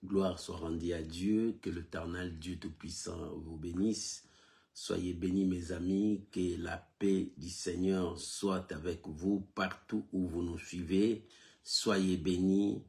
Gloire soit rendue à Dieu, que l'Éternel Dieu Tout-Puissant vous bénisse. Soyez bénis mes amis, que la paix du Seigneur soit avec vous partout où vous nous suivez. Soyez bénis,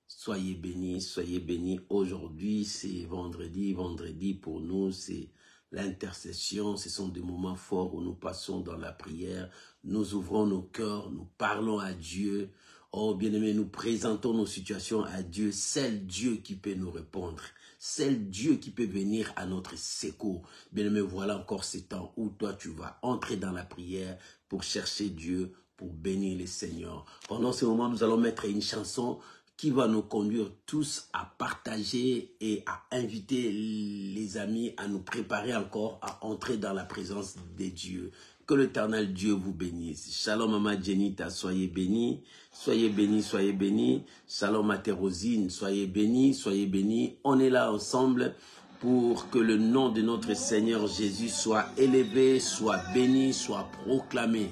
soyez bénis, soyez bénis. Aujourd'hui c'est vendredi pour nous c'est l'intercession. Ce sont des moments forts où nous passons dans la prière. Nous ouvrons nos cœurs, nous parlons à Dieu. Oh bien-aimés, nous présentons nos situations à Dieu. C'est Dieu qui peut nous répondre. C'est Dieu qui peut venir à notre secours. Bien-aimés, voilà encore ces temps où toi tu vas entrer dans la prière pour chercher Dieu, pour bénir le Seigneur. Pendant ce moment, nous allons mettre une chanson qui va nous conduire tous à partager et à inviter les amis à nous préparer encore à entrer dans la présence de Dieu. Que l'Éternel Dieu vous bénisse. Shalom Mama Jenita, soyez bénis. Soyez bénis, soyez bénis. Shalom à Thérosine, soyez bénis, soyez bénis. On est là ensemble pour que le nom de notre Seigneur Jésus soit élevé, soit béni, soit proclamé.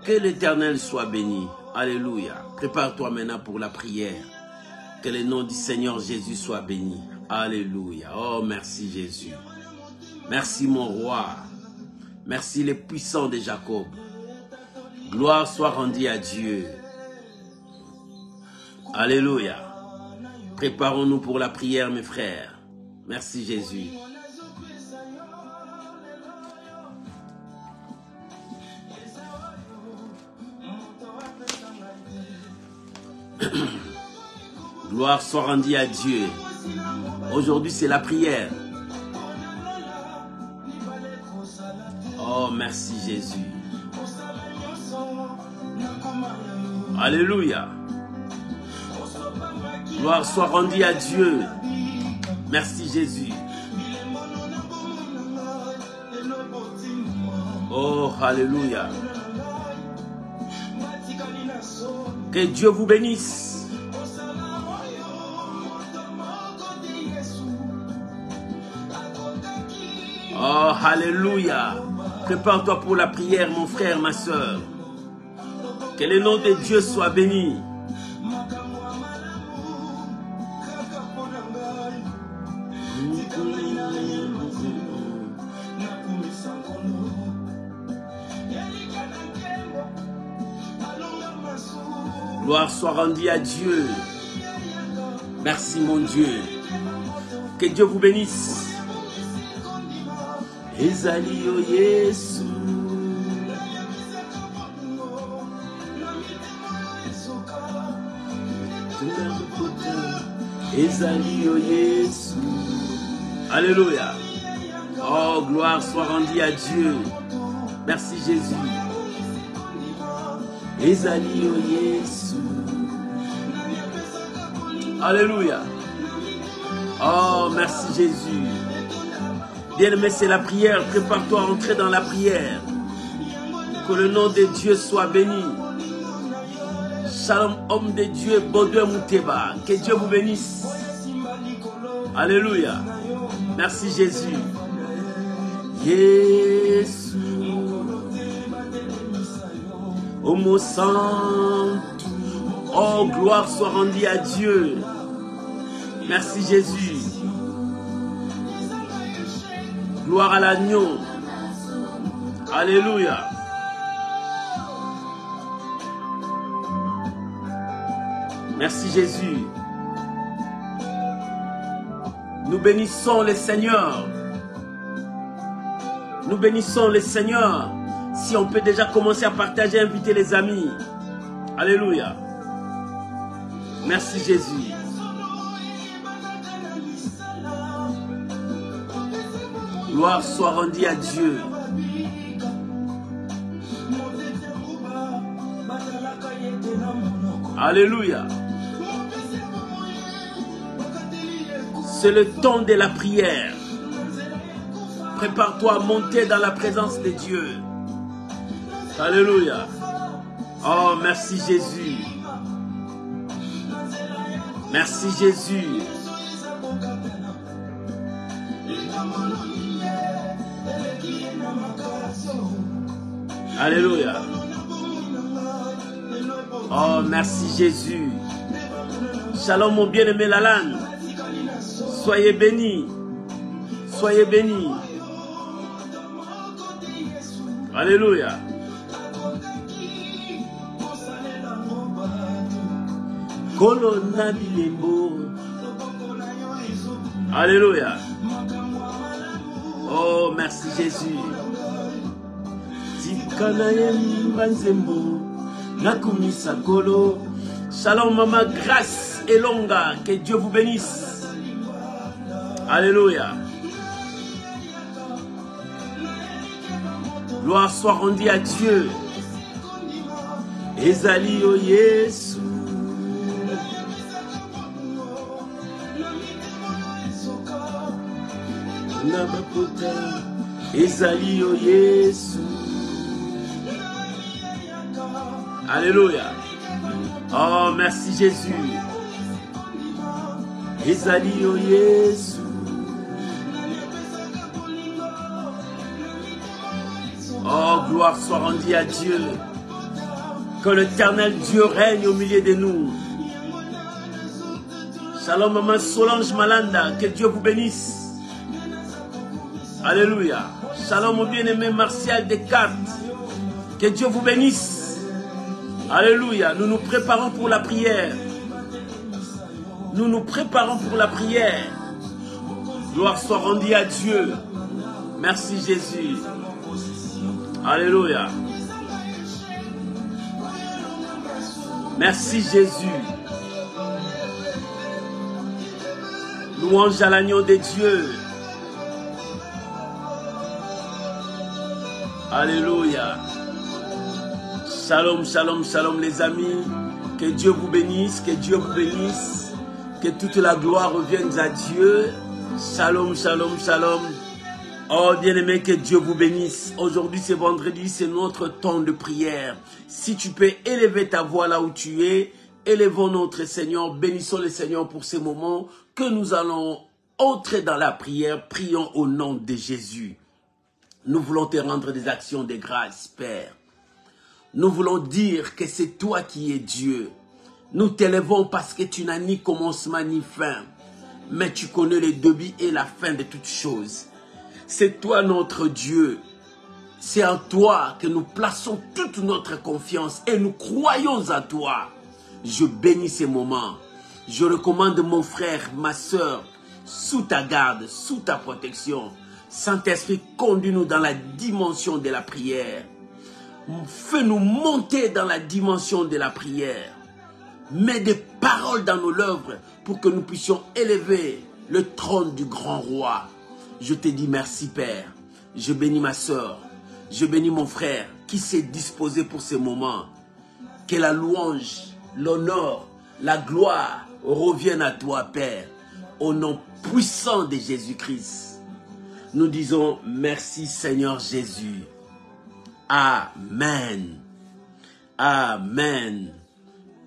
Que l'Éternel soit béni. Alléluia. Prépare-toi maintenant pour la prière. Que le nom du Seigneur Jésus soit béni. Alléluia. Oh, merci Jésus. Merci mon roi. Merci les puissants de Jacob. Gloire soit rendue à Dieu. Alléluia. Préparons-nous pour la prière, mes frères. Merci Jésus. Gloire soit rendue à Dieu. Aujourd'hui, c'est la prière. Oh, merci Jésus. Alléluia. Gloire soit rendue à Dieu. Merci Jésus. Oh, alléluia. Que Dieu vous bénisse. Oh, alléluia. Prépare-toi pour la prière, mon frère, ma soeur. Que le nom de Dieu soit béni. Gloire soit rendue à Dieu. Merci, mon Dieu. Que Dieu vous bénisse. Ezali o Yesu. Ezali o Yesu. Alléluia. Oh, gloire soit rendue à Dieu. Merci Jésus. Ezali o Yesu. Alléluia. Oh, merci Jésus. Bien-aimé, c'est la prière. Prépare-toi à entrer dans la prière. Que le nom de Dieu soit béni. Shalom, homme de Dieu, Baudouin Mouteba. Que Dieu vous bénisse. Alléluia. Merci Jésus. Jésus. Homo Saint. Oh, gloire soit rendue à Dieu. Merci Jésus. Gloire à l'agneau. Alléluia. Merci Jésus. Nous bénissons le Seigneur. Nous bénissons le Seigneur. Si on peut déjà commencer à partager, inviter les amis. Alléluia. Merci Jésus. Gloire soit rendue à Dieu. Alléluia. C'est le temps de la prière. Prépare-toi à monter dans la présence de Dieu. Alléluia. Oh, merci Jésus. Merci Jésus. Alléluia. Oh, merci Jésus. Shalom mon bien-aimé Lalan. Soyez bénis. Soyez bénis. Alléluia. Alléluia. Oh, merci Jésus. Shalom maman, grâce et longa. Que Dieu vous bénisse. Alléluia. Gloire soit rendue à Dieu. Ezali o Yesu. Ezali o Yesu. Alléluia. Oh, merci Jésus. Ezali o Yesu. Oh, gloire soit rendue à Dieu. Que l'éternel Dieu règne au milieu de nous. Shalom maman Solange Malanda. Que Dieu vous bénisse. Alléluia. Shalom au bien-aimé Martial Descartes. Que Dieu vous bénisse. Alléluia. Nous nous préparons pour la prière. Nous nous préparons pour la prière. Gloire soit rendue à Dieu. Merci Jésus. Alléluia. Merci Jésus. Louange à l'agneau de Dieu. Alléluia. Shalom, shalom, shalom les amis. Que Dieu vous bénisse, que Dieu vous bénisse. Que toute la gloire revienne à Dieu. Shalom, shalom, shalom. Oh bien-aimé, que Dieu vous bénisse. Aujourd'hui c'est vendredi, c'est notre temps de prière. Si tu peux élever ta voix là où tu es, élevons notre Seigneur, bénissons le Seigneur pour ces moments que nous allons entrer dans la prière. Prions au nom de Jésus. Nous voulons te rendre des actions de grâce, Père. Nous voulons dire que c'est toi qui es Dieu. Nous t'élevons parce que tu n'as ni commencement ni fin, mais tu connais le début et la fin de toutes choses. C'est toi notre Dieu. C'est en toi que nous plaçons toute notre confiance et nous croyons à toi. Je bénis ces moments. Je recommande mon frère, ma soeur, sous ta garde, sous ta protection. Saint-Esprit, conduis-nous dans la dimension de la prière. Fais-nous monter dans la dimension de la prière. Mets des paroles dans nos lèvres pour que nous puissions élever le trône du grand roi. Je te dis merci Père. Je bénis ma soeur. Je bénis mon frère qui s'est disposé pour ces moments. Que la louange, l'honneur, la gloire reviennent à toi Père. Au nom puissant de Jésus-Christ. Nous disons merci Seigneur Jésus. Amen. Amen.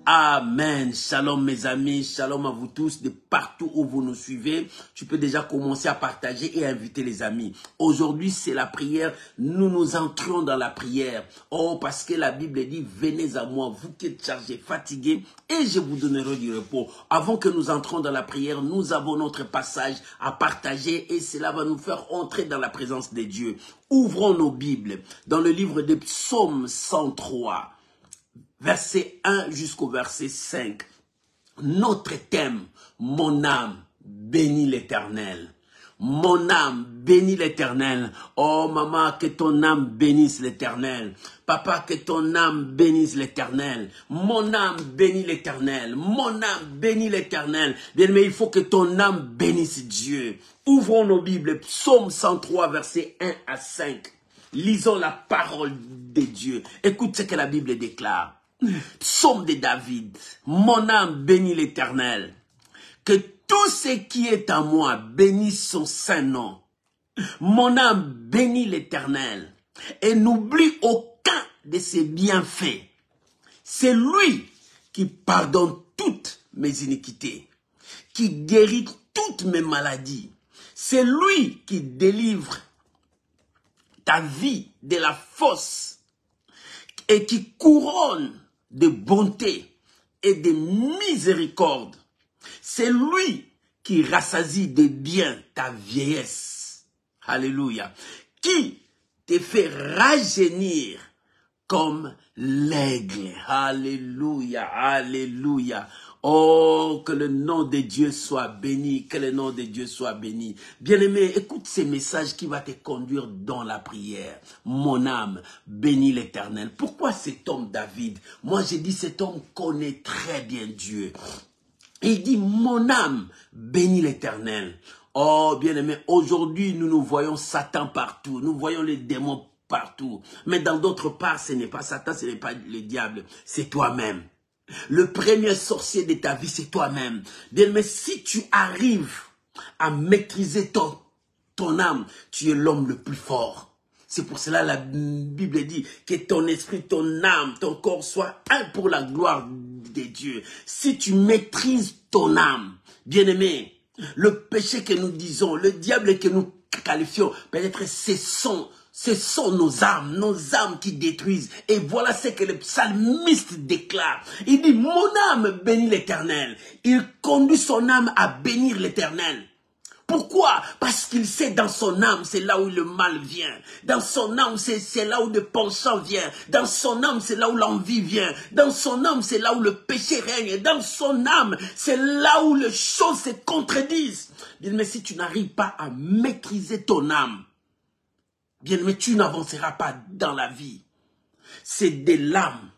Amen. Shalom mes amis, shalom à vous tous de partout où vous nous suivez. Tu peux déjà commencer à partager et à inviter les amis. Aujourd'hui c'est la prière, nous entrons dans la prière. Oh parce que la Bible dit venez à moi vous qui êtes chargés, fatigués et je vous donnerai du repos. Avant que nous entrons dans la prière, nous avons notre passage à partager et cela va nous faire entrer dans la présence de Dieu. Ouvrons nos Bibles dans le livre des Psaumes 103. Verset 1 jusqu'au verset 5. Notre thème, mon âme bénit l'Éternel. Mon âme bénit l'Éternel. Oh maman, que ton âme bénisse l'Éternel. Papa, que ton âme bénisse l'Éternel. Mon âme bénit l'Éternel. Mon âme bénit l'Éternel. Bien, mais il faut que ton âme bénisse Dieu. Ouvrons nos Bibles. Psaume 103, verset 1 à 5. Lisons la parole de Dieu. Écoute ce que la Bible déclare. Psaume de David, mon âme bénit l'Éternel. Que tout ce qui est en moi bénisse son saint nom. Mon âme bénit l'Éternel et n'oublie aucun de ses bienfaits. C'est lui qui pardonne toutes mes iniquités, qui guérit toutes mes maladies. C'est lui qui délivre ta vie de la fosse et qui couronne de bonté et de miséricorde. C'est lui qui rassasie de biens ta vieillesse. Alléluia. Qui te fait rajeunir comme l'aigle. Alléluia, alléluia. Oh, que le nom de Dieu soit béni, que le nom de Dieu soit béni. Bien-aimé, écoute ces messages qui vont te conduire dans la prière. Mon âme, bénis l'Éternel. Pourquoi cet homme David? Moi, j'ai dit cet homme connaît très bien Dieu. Il dit, mon âme, bénis l'Éternel. Oh, bien-aimé, aujourd'hui, nous voyons Satan partout. Nous voyons les démons partout. Mais dans d'autres parts, ce n'est pas Satan, ce n'est pas le diable. C'est toi-même. Le premier sorcier de ta vie, c'est toi-même. Mais si tu arrives à maîtriser ton âme, tu es l'homme le plus fort. C'est pour cela la Bible dit que ton esprit, ton âme, ton corps soient un pour la gloire de Dieu. Si tu maîtrises ton âme, bien-aimé, le péché que nous disons, le diable que nous qualifions, peut-être ce sont nos âmes qui détruisent. Et voilà ce que le psalmiste déclare. Il dit, mon âme bénit l'Éternel. Il conduit son âme à bénir l'Éternel. Pourquoi? Parce qu'il sait dans son âme, c'est là où le mal vient. Dans son âme, c'est là où le penchant vient. Dans son âme, c'est là où l'envie vient. Dans son âme, c'est là où le péché règne. Dans son âme, c'est là où les choses se contredisent. Mais si tu n'arrives pas à maîtriser ton âme, bien, mais tu n'avanceras pas dans la vie. C'est de l'âme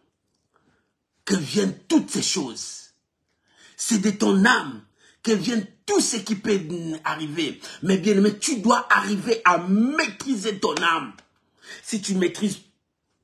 que viennent toutes ces choses. C'est de ton âme que viennent tout ce qui peut arriver. Mais bien, mais tu dois arriver à maîtriser ton âme. Si tu maîtrises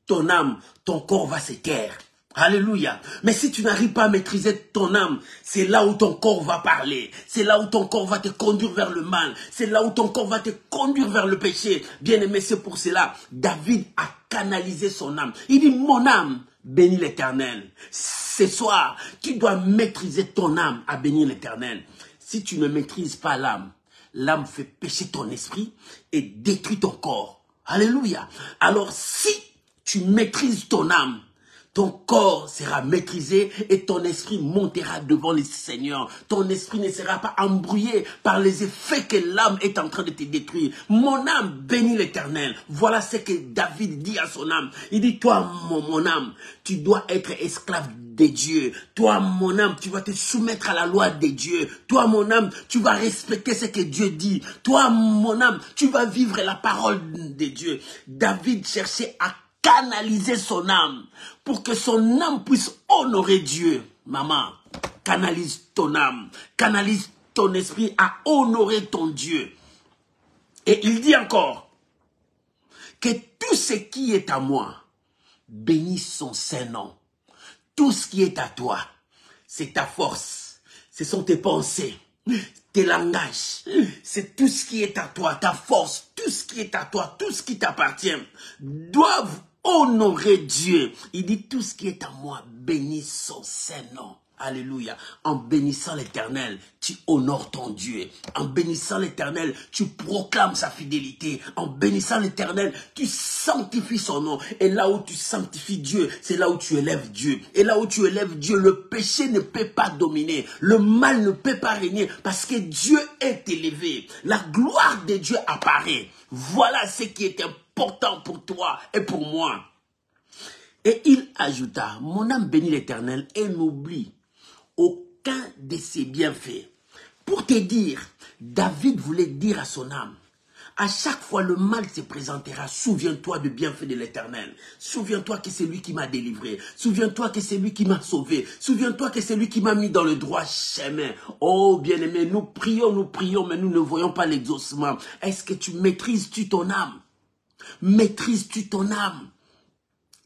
ton âme, ton corps va se taire. Alléluia. Mais si tu n'arrives pas à maîtriser ton âme, c'est là où ton corps va parler. C'est là où ton corps va te conduire vers le mal. C'est là où ton corps va te conduire vers le péché. Bien-aimé, c'est pour cela, David a canalisé son âme. Il dit, mon âme, bénis l'Éternel. Ce soir, tu dois maîtriser ton âme à bénir l'Éternel. Si tu ne maîtrises pas l'âme, l'âme fait pécher ton esprit et détruit ton corps. Alléluia. Alors si tu maîtrises ton âme, ton corps sera maîtrisé et ton esprit montera devant le Seigneur. Ton esprit ne sera pas embrouillé par les effets que l'âme est en train de te détruire. Mon âme bénit l'Éternel. Voilà ce que David dit à son âme. Il dit, toi, mon âme, tu dois être esclave de Dieu. Toi, mon âme, tu vas te soumettre à la loi de Dieu. Toi, mon âme, tu vas respecter ce que Dieu dit. Toi, mon âme, tu vas vivre la parole de Dieu. David cherchait à canaliser son âme pour que son âme puisse honorer Dieu. Maman, canalise ton âme, canalise ton esprit à honorer ton Dieu. Et il dit encore que tout ce qui est à moi, bénisse son Saint-Nom. Tout ce qui est à toi, c'est ta force, ce sont tes pensées, tes langages, c'est tout ce qui est à toi, ta force, tout ce qui est à toi, tout ce qui t'appartient, doivent honorer Dieu. Il dit, tout ce qui est à moi, bénis son Saint-Nom. Alléluia. En bénissant l'Éternel, tu honores ton Dieu. En bénissant l'Éternel, tu proclames sa fidélité. En bénissant l'Éternel, tu sanctifies son nom. Et là où tu sanctifies Dieu, c'est là où tu élèves Dieu. Et là où tu élèves Dieu, le péché ne peut pas dominer. Le mal ne peut pas régner parce que Dieu est élevé. La gloire de Dieu apparaît. Voilà ce qui est important pour toi et pour moi. Et il ajouta, mon âme bénit l'Éternel et n'oublie aucun de ses bienfaits. Pour te dire, David voulait dire à son âme, à chaque fois le mal se présentera, souviens-toi du bienfait de l'Éternel. Souviens-toi que c'est lui qui m'a délivré. Souviens-toi que c'est lui qui m'a sauvé. Souviens-toi que c'est lui qui m'a mis dans le droit chemin. Oh bien-aimé, nous prions, mais nous ne voyons pas l'exaucement. Est-ce que tu maîtrises-tu ton âme? Maîtrises-tu ton âme?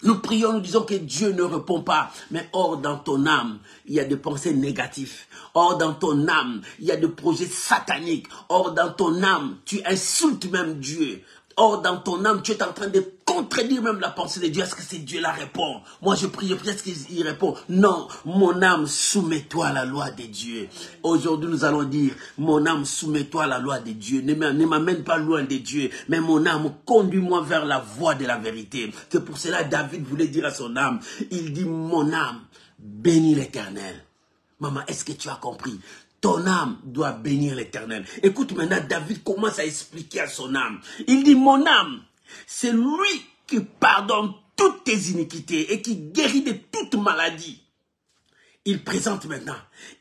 Nous prions, nous disons que Dieu ne répond pas. Mais or, dans ton âme, il y a des pensées négatives. Or, dans ton âme, il y a des projets sataniques. Or, dans ton âme, tu insultes même Dieu. Or, dans ton âme, tu es en train de contredire même la pensée de Dieu. Est-ce que c'est Dieu la répond? Moi, je prie, est-ce qu'il répond? Non, mon âme, soumets-toi à la loi de Dieu. Aujourd'hui, nous allons dire, mon âme, soumets-toi à la loi de Dieu. Ne m'amène pas loin de Dieu, mais mon âme, conduis-moi vers la voie de la vérité. C'est pour cela que David voulait dire à son âme, il dit, mon âme, bénis l'Éternel. Maman, est-ce que tu as compris? ton âme doit bénir l'Éternel. Écoute maintenant, David commence à expliquer à son âme. Il dit, mon âme, c'est lui qui pardonne toutes tes iniquités et qui guérit de toute maladie. Il présente maintenant,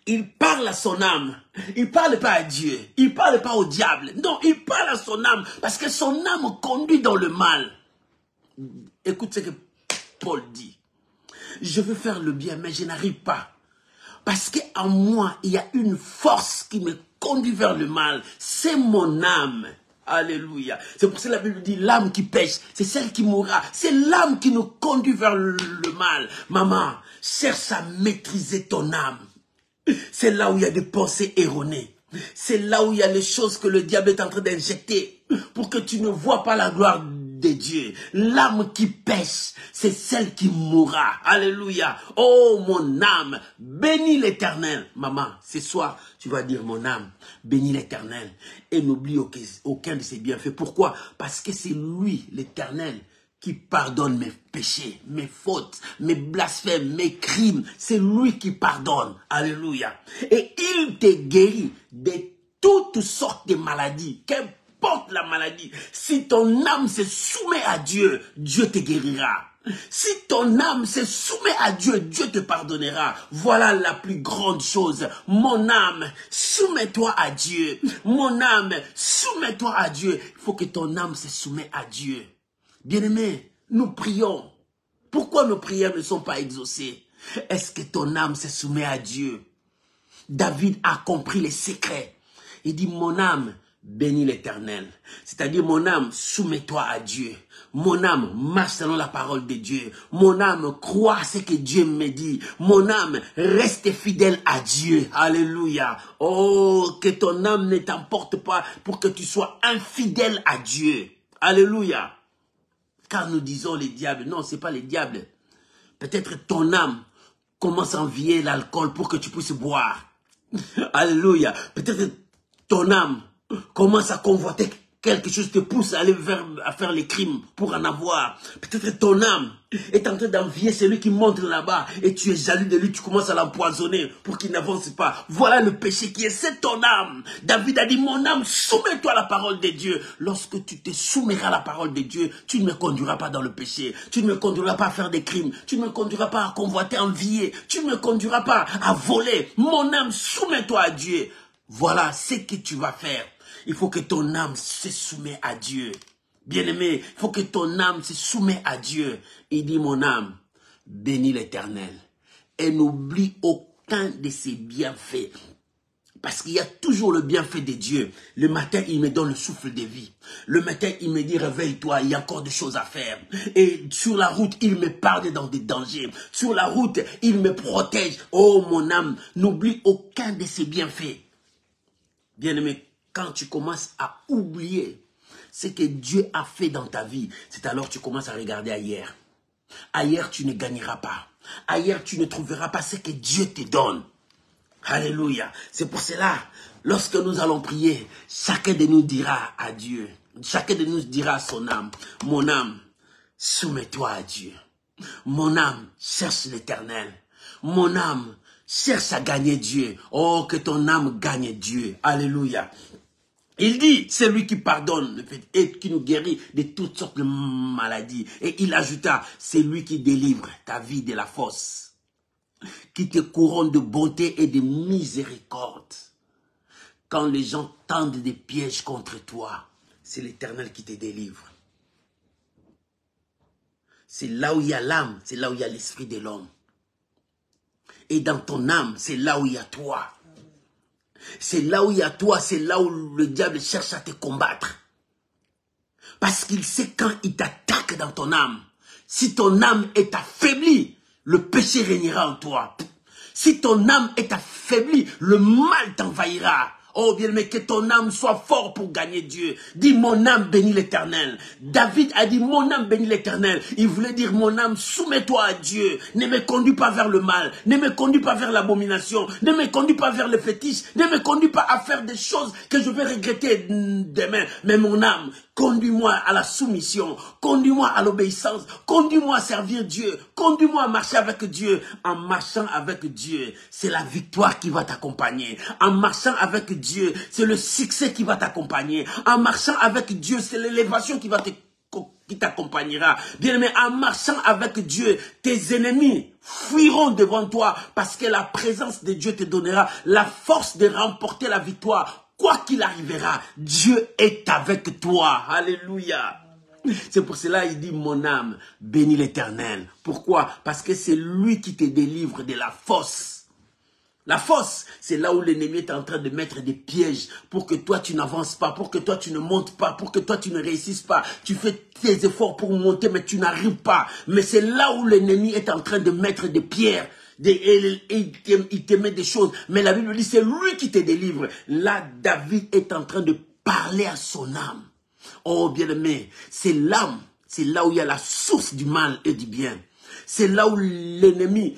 il parle à son âme, il ne parle pas à Dieu, il ne parle pas au diable, non, il parle à son âme, parce que son âme conduit dans le mal. Écoute ce que Paul dit, je veux faire le bien, mais je n'arrive pas, parce qu'en moi, il y a une force qui me conduit vers le mal, c'est mon âme. Alléluia. C'est pour ça que la Bible dit l'âme qui pêche, c'est celle qui mourra. C'est l'âme qui nous conduit vers le mal. Maman, cherche à maîtriser ton âme. C'est là où il y a des pensées erronées. C'est là où il y a les choses que le diable est en train d'injecter pour que tu ne vois pas la gloire de Dieu. L'âme qui pêche, c'est celle qui mourra. Alléluia. Oh mon âme, bénis l'Éternel. Maman, ce soir, tu vas dire mon âme, bénis l'Éternel. Et n'oublie aucun de ses bienfaits. Pourquoi? Parce que c'est lui, l'Éternel, qui pardonne mes péchés, mes fautes, mes blasphèmes, mes crimes. C'est lui qui pardonne. Alléluia. Et il te guérit de toutes sortes de maladies. Qu'importe la maladie. Si ton âme se soumet à Dieu, Dieu te guérira. Si ton âme se soumet à Dieu, Dieu te pardonnera. Voilà la plus grande chose. Mon âme, soumets-toi à Dieu. Mon âme, soumets-toi à Dieu. Il faut que ton âme se soumette à Dieu. Bien-aimé, nous prions. Pourquoi nos prières ne sont pas exaucées? Est-ce que ton âme se soumet à Dieu? David a compris les secrets. Il dit, mon âme, bénis l'Éternel. C'est-à-dire, mon âme, soumets-toi à Dieu. Mon âme, marche selon la parole de Dieu. Mon âme, crois à ce que Dieu me dit. Mon âme, reste fidèle à Dieu. Alléluia. Oh, que ton âme ne t'emporte pas pour que tu sois infidèle à Dieu. Alléluia. Car nous disons les diables. Non, ce n'est pas les diables. Peut-être ton âme commence à envier l'alcool pour que tu puisses boire. Alléluia. Peut-être ton âme commence à convoiter quelque chose, te pousse à aller à faire les crimes pour en avoir. Peut-être ton âme est en train d'envier celui qui monte là-bas et tu es jaloux de lui, tu commences à l'empoisonner pour qu'il n'avance pas. Voilà le péché qui est, c'est ton âme. David a dit, mon âme, soumets-toi à la parole de Dieu. Lorsque tu te soumettras à la parole de Dieu, tu ne me conduiras pas dans le péché. Tu ne me conduiras pas à faire des crimes. Tu ne me conduiras pas à convoiter, envier. Tu ne me conduiras pas à voler. Mon âme, soumets-toi à Dieu. Voilà ce que tu vas faire. Il faut que ton âme se soumette à Dieu. Bien-aimé, il faut que ton âme se soumette à Dieu. Il dit, mon âme, bénis l'Éternel. Et n'oublie aucun de ses bienfaits. Parce qu'il y a toujours le bienfait de Dieu. Le matin, il me donne le souffle de vie. Le matin, il me dit, réveille-toi, il y a encore des choses à faire. Et sur la route, il me parle dans des dangers. Sur la route, il me protège. Oh, mon âme, n'oublie aucun de ses bienfaits. Bien-aimé, quand tu commences à oublier ce que Dieu a fait dans ta vie, c'est alors que tu commences à regarder ailleurs. Ailleurs, tu ne gagneras pas. Ailleurs, tu ne trouveras pas ce que Dieu te donne. Alléluia. C'est pour cela, lorsque nous allons prier, chacun de nous dira à Dieu, chacun de nous dira à son âme, mon âme, soumets-toi à Dieu. Mon âme, cherche l'Éternel. Mon âme, cherche à gagner Dieu. Oh, que ton âme gagne Dieu. Alléluia. Il dit, c'est lui qui pardonne et qui nous guérit de toutes sortes de maladies. Et il ajouta, c'est lui qui délivre ta vie de la fosse, qui te couronne de bonté et de miséricorde. Quand les gens tendent des pièges contre toi, c'est l'Éternel qui te délivre. C'est là où il y a l'âme, c'est là où il y a l'esprit de l'homme. Et dans ton âme, c'est là où il y a toi. C'est là où il y a toi, c'est là où le diable cherche à te combattre. Parce qu'il sait quand il t'attaque dans ton âme. Si ton âme est affaiblie, le péché régnera en toi. Si ton âme est affaiblie, le mal t'envahira. Oh bien, mais que ton âme soit fort pour gagner Dieu. Dis, mon âme bénit l'Éternel. David a dit, mon âme bénit l'Éternel. Il voulait dire, mon âme, soumets-toi à Dieu. Ne me conduis pas vers le mal. Ne me conduis pas vers l'abomination. Ne me conduis pas vers le fétiche. Ne me conduis pas à faire des choses que je vais regretter demain. Mais mon âme, Conduis-moi à la soumission, conduis-moi à l'obéissance, conduis-moi à servir Dieu, conduis-moi à marcher avec Dieu. En marchant avec Dieu, c'est la victoire qui va t'accompagner. En marchant avec Dieu, c'est le succès qui va t'accompagner. En marchant avec Dieu, c'est l'élévation qui t'accompagnera. Bien-aimé, en marchant avec Dieu, tes ennemis fuiront devant toi parce que la présence de Dieu te donnera la force de remporter la victoire. Quoi qu'il arrivera, Dieu est avec toi. Alléluia. C'est pour cela qu'il dit, mon âme, bénis l'Éternel. Pourquoi? Parce que c'est lui qui te délivre de la fosse. La fosse, c'est là où l'ennemi est en train de mettre des pièges pour que toi tu n'avances pas, pour que toi tu ne montes pas, pour que toi tu ne réussisses pas. Tu fais tes efforts pour monter mais tu n'arrives pas. Mais c'est là où l'ennemi est en train de mettre des pierres. Il te met des choses. Mais la Bible dit c'est lui qui te délivre. Là, David est en train de parler à son âme. Oh bien-aimé, c'est l'âme. C'est là où il y a la source du mal et du bien. C'est là où l'ennemi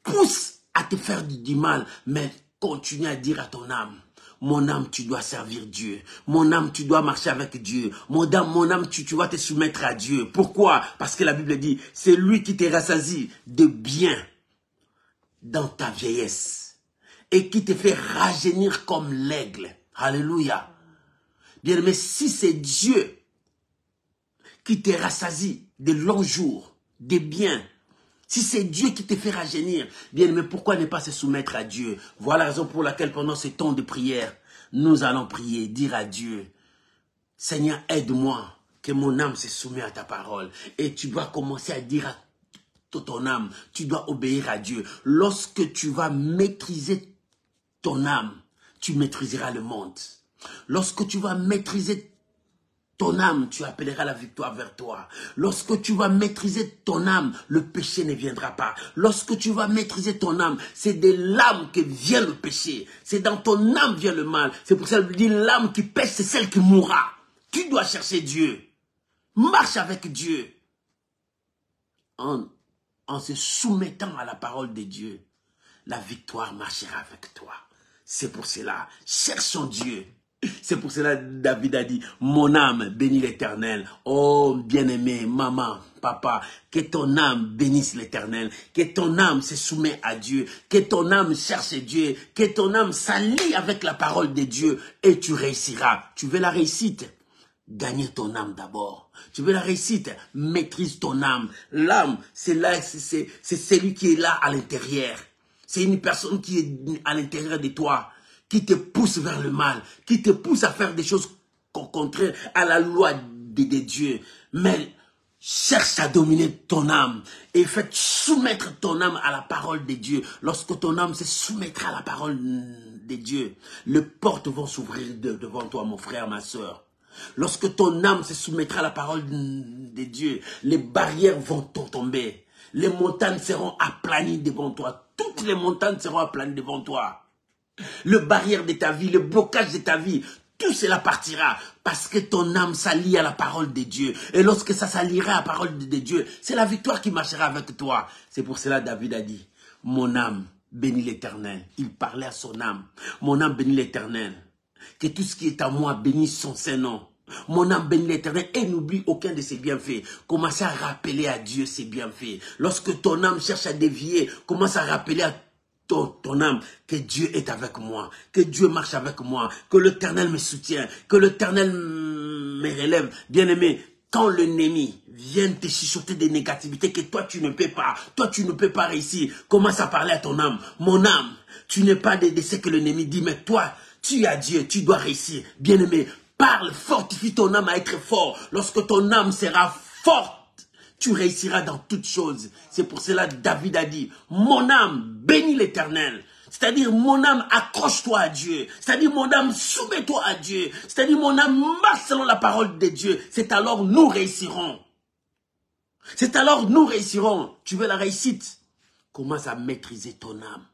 pousse à te faire du mal. Mais continue à dire à ton âme, mon âme, tu dois servir Dieu. Mon âme, tu dois marcher avec Dieu. Mon âme, tu vas te soumettre à Dieu. Pourquoi? Parce que la Bible dit, c'est lui qui te rassasie de bien dans ta vieillesse et qui te fait rajeunir comme l'aigle. Alléluia. Bien, mais si c'est Dieu qui te rassasie de longs jours, des biens, si c'est Dieu qui te fait rajeunir, bien, mais pourquoi ne pas se soumettre à Dieu? Voilà la raison pour laquelle pendant ce temps de prière, nous allons prier, dire à Dieu, Seigneur, aide-moi, que mon âme se soumette à ta parole. Et tu dois commencer à dire à ton âme, tu dois obéir à Dieu. Lorsque tu vas maîtriser ton âme, tu maîtriseras le monde. Lorsque tu vas maîtriser ton âme, tu appelleras la victoire vers toi. Lorsque tu vas maîtriser ton âme, le péché ne viendra pas. Lorsque tu vas maîtriser ton âme, c'est de l'âme que vient le péché. C'est dans ton âme vient le mal. C'est pour ça qu'il dit l'âme qui pêche, c'est celle qui mourra. Tu dois chercher Dieu. Marche avec Dieu. En se soumettant à la parole de Dieu, la victoire marchera avec toi. C'est pour cela, cherchons Dieu. C'est pour cela David a dit, mon âme bénit l'Éternel. Oh bien-aimé, maman, papa, que ton âme bénisse l'Éternel. Que ton âme se soumette à Dieu. Que ton âme cherche Dieu. Que ton âme s'allie avec la parole de Dieu. Et tu réussiras. Tu veux la réussite? Gagner ton âme d'abord. Tu veux la réussite? Maîtrise ton âme. L'âme, c'est là, c'est celui qui est là à l'intérieur. C'est une personne qui est à l'intérieur de toi, qui te pousse vers le mal, qui te pousse à faire des choses contraires à la loi de Dieu. Mais cherche à dominer ton âme et fais soumettre ton âme à la parole de Dieu. Lorsque ton âme se soumettra à la parole de Dieu, les portes vont s'ouvrir devant toi, mon frère, ma soeur. Lorsque ton âme se soumettra à la parole de Dieu, les barrières vont tomber. Les montagnes seront aplanies devant toi. Toutes les montagnes seront aplanies devant toi. Le barrière de ta vie, le blocage de ta vie, tout cela partira parce que ton âme s'allie à la parole de Dieu. Et lorsque ça s'alliera à la parole de Dieu, c'est la victoire qui marchera avec toi. C'est pour cela que David a dit, mon âme bénit l'Éternel. Il parlait à son âme. Mon âme bénit l'Éternel. Que tout ce qui est à moi bénisse son Saint-Nom. Mon âme bénit l'Éternel et n'oublie aucun de ses bienfaits. Commencez à rappeler à Dieu ses bienfaits. Lorsque ton âme cherche à dévier, commence à rappeler à ton âme que Dieu est avec moi, que Dieu marche avec moi, que l'Éternel me soutient, que l'Éternel me relève. Bien-aimé, quand l'ennemi vient te chuchoter des négativités que toi tu ne peux pas réussir, commence à parler à ton âme. Mon âme, tu n'es pas de ce que l'ennemi dit, mais toi, tu as Dieu, tu dois réussir. Bien-aimé, parle, fortifie ton âme à être fort. Lorsque ton âme sera forte, tu réussiras dans toutes choses. C'est pour cela que David a dit, mon âme bénit l'Éternel. C'est-à-dire, mon âme, accroche-toi à Dieu. C'est-à-dire, mon âme, soumets-toi à Dieu. C'est-à-dire, mon âme, marche selon la parole de Dieu. C'est alors nous réussirons. C'est alors nous réussirons. Tu veux la réussite? Commence à maîtriser ton âme.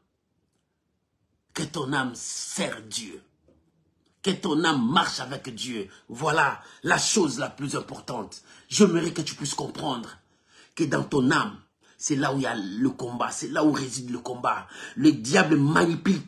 Que ton âme sert Dieu. Que ton âme marche avec Dieu. Voilà la chose la plus importante. J'aimerais que tu puisses comprendre que dans ton âme, c'est là où il y a le combat, c'est là où réside le combat. Le diable manipule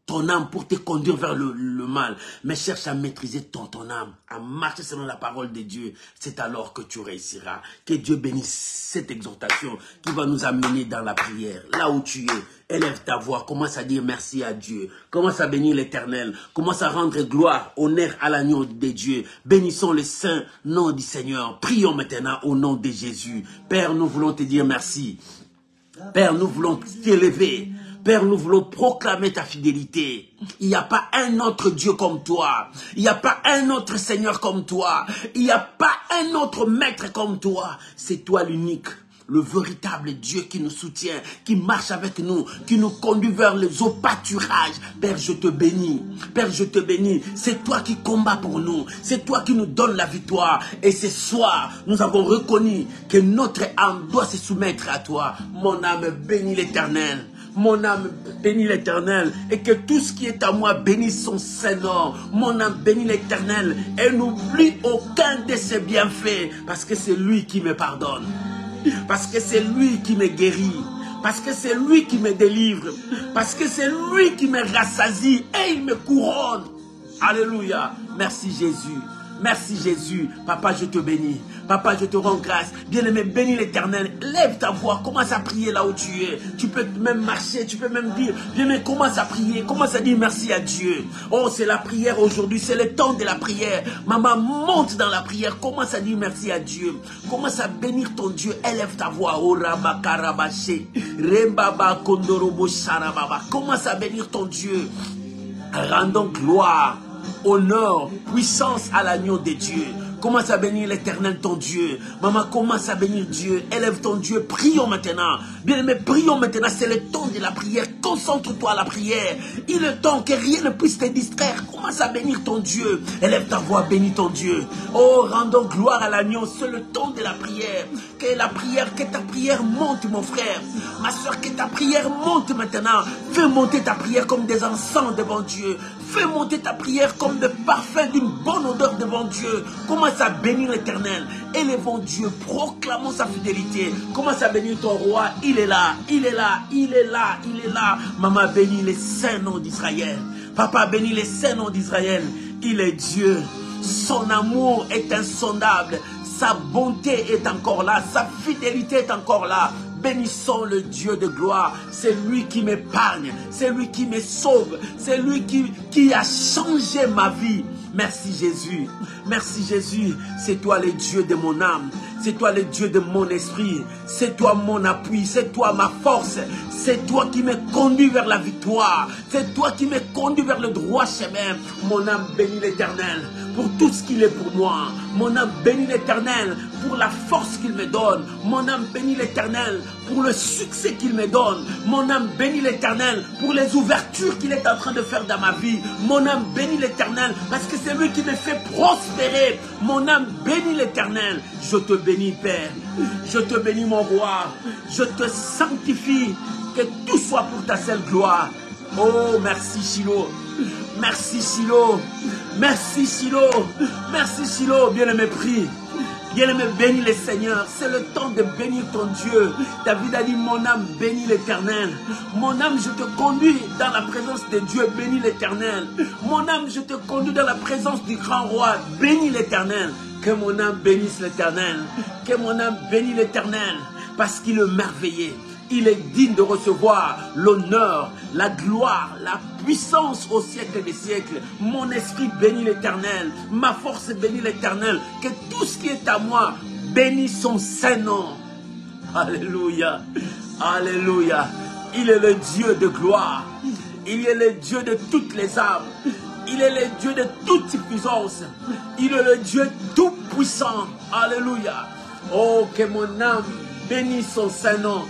ton âme pour te conduire vers le mal, mais cherche à maîtriser ton âme, à marcher selon la parole de Dieu. C'est alors que tu réussiras. Que Dieu bénisse cette exhortation qui va nous amener dans la prière. Là où tu es, élève ta voix, commence à dire merci à Dieu, commence à bénir l'Éternel, commence à rendre gloire, honneur à l'agneau de Dieu. Bénissons le saint nom du Seigneur. Prions maintenant au nom de Jésus. Père, nous voulons te dire merci. Père, nous voulons t'élever. Père, nous voulons proclamer ta fidélité. Il n'y a pas un autre Dieu comme toi. Il n'y a pas un autre Seigneur comme toi. Il n'y a pas un autre Maître comme toi. C'est toi l'unique, le véritable Dieu qui nous soutient, qui marche avec nous, qui nous conduit vers les eaux pâturages. Père, je te bénis. Père, je te bénis. C'est toi qui combats pour nous. C'est toi qui nous donnes la victoire. Et ce soir, nous avons reconnu que notre âme doit se soumettre à toi. Mon âme bénit l'Éternel. Mon âme bénit l'Éternel, et que tout ce qui est à moi bénisse son Saint-Nom. Mon âme bénit l'Éternel et n'oublie aucun de ses bienfaits, parce que c'est lui qui me pardonne, parce que c'est lui qui me guérit, parce que c'est lui qui me délivre, parce que c'est lui qui me rassasie et il me couronne. Alléluia. Merci Jésus. Merci Jésus. Papa, je te bénis. Papa, je te rends grâce. Bien-aimé, bénis l'Éternel. Lève ta voix. Commence à prier là où tu es. Tu peux même marcher. Tu peux même dire. Bien-aimé, commence à prier. Commence à dire merci à Dieu. Oh, c'est la prière aujourd'hui. C'est le temps de la prière. Maman, monte dans la prière. Commence à dire merci à Dieu. Commence à bénir ton Dieu. Élève ta voix. Oh, Ramakarabaché. Rembaba Kondorobo Sharababa. Commence à bénir ton Dieu. Rendons gloire, honneur, puissance à l'agneau de Dieu. Commence à bénir l'Éternel, ton Dieu. Maman, commence à bénir Dieu. Élève ton Dieu. Prions maintenant. Bien-aimé, prions maintenant. C'est le temps de la prière. Concentre-toi à la prière. Il est temps que rien ne puisse te distraire. Commence à bénir ton Dieu. Élève ta voix, bénis ton Dieu. Oh, rendons gloire à l'agneau. C'est le temps de la prière. Que ta prière monte, mon frère. Ma soeur, que ta prière monte maintenant. Fais monter ta prière comme des encens devant Dieu. Fais monter ta prière comme des parfums d'une bonne odeur devant Dieu. Commence à bénir l'Éternel. Élevons Dieu. Proclamons sa fidélité. Commence à bénir ton roi. Il est là. Il est là. Il est là. Il est là. Maman, bénis les saints noms d'Israël. Papa, bénis les saints noms d'Israël. Il est Dieu. Son amour est insondable. Sa bonté est encore là. Sa fidélité est encore là. Bénissons le Dieu de gloire. C'est lui qui m'épargne. C'est lui qui me sauve. C'est lui qui a changé ma vie. Merci Jésus. Merci Jésus. C'est toi le Dieu de mon âme. C'est toi le Dieu de mon esprit. C'est toi mon appui. C'est toi ma force. C'est toi qui me conduis vers la victoire. C'est toi qui me conduis vers le droit chemin. Mon âme bénit l'Éternel pour tout ce qu'il est pour moi. Mon âme bénit l'Éternel pour la force qu'il me donne. Mon âme bénit l'Éternel pour le succès qu'il me donne. Mon âme bénit l'Éternel pour les ouvertures qu'il est en train de faire dans ma vie. Mon âme bénit l'Éternel parce que c'est lui qui me fait prospérer. Mon âme bénit l'Éternel. Je te bénis, Père. Je te bénis, mon roi. Je te sanctifie. Que tout soit pour ta seule gloire. Oh, merci Shiloh. Merci Shiloh. Merci Shiloh. Merci Shiloh. Bien-aimé, prie. Bien-aimé, bénis le Seigneur. C'est le temps de bénir ton Dieu. David a dit, mon âme bénit l'Éternel. Mon âme, je te conduis dans la présence de Dieu. Bénis l'Éternel. Mon âme, je te conduis dans la présence du grand roi. Bénis l'Éternel. Que mon âme bénisse l'Éternel. Que mon âme bénisse l'Éternel. Parce qu'il est merveilleux. Il est digne de recevoir l'honneur, la gloire, la puissance au siècle des siècles. Mon esprit bénit l'Éternel. Ma force bénit l'Éternel. Que tout ce qui est à moi bénisse son saint nom. Alléluia. Alléluia. Il est le Dieu de gloire. Il est le Dieu de toutes les âmes. Il est le Dieu de toute puissance. Il est le Dieu tout puissant. Alléluia. Oh, que mon âme bénisse son saint nom.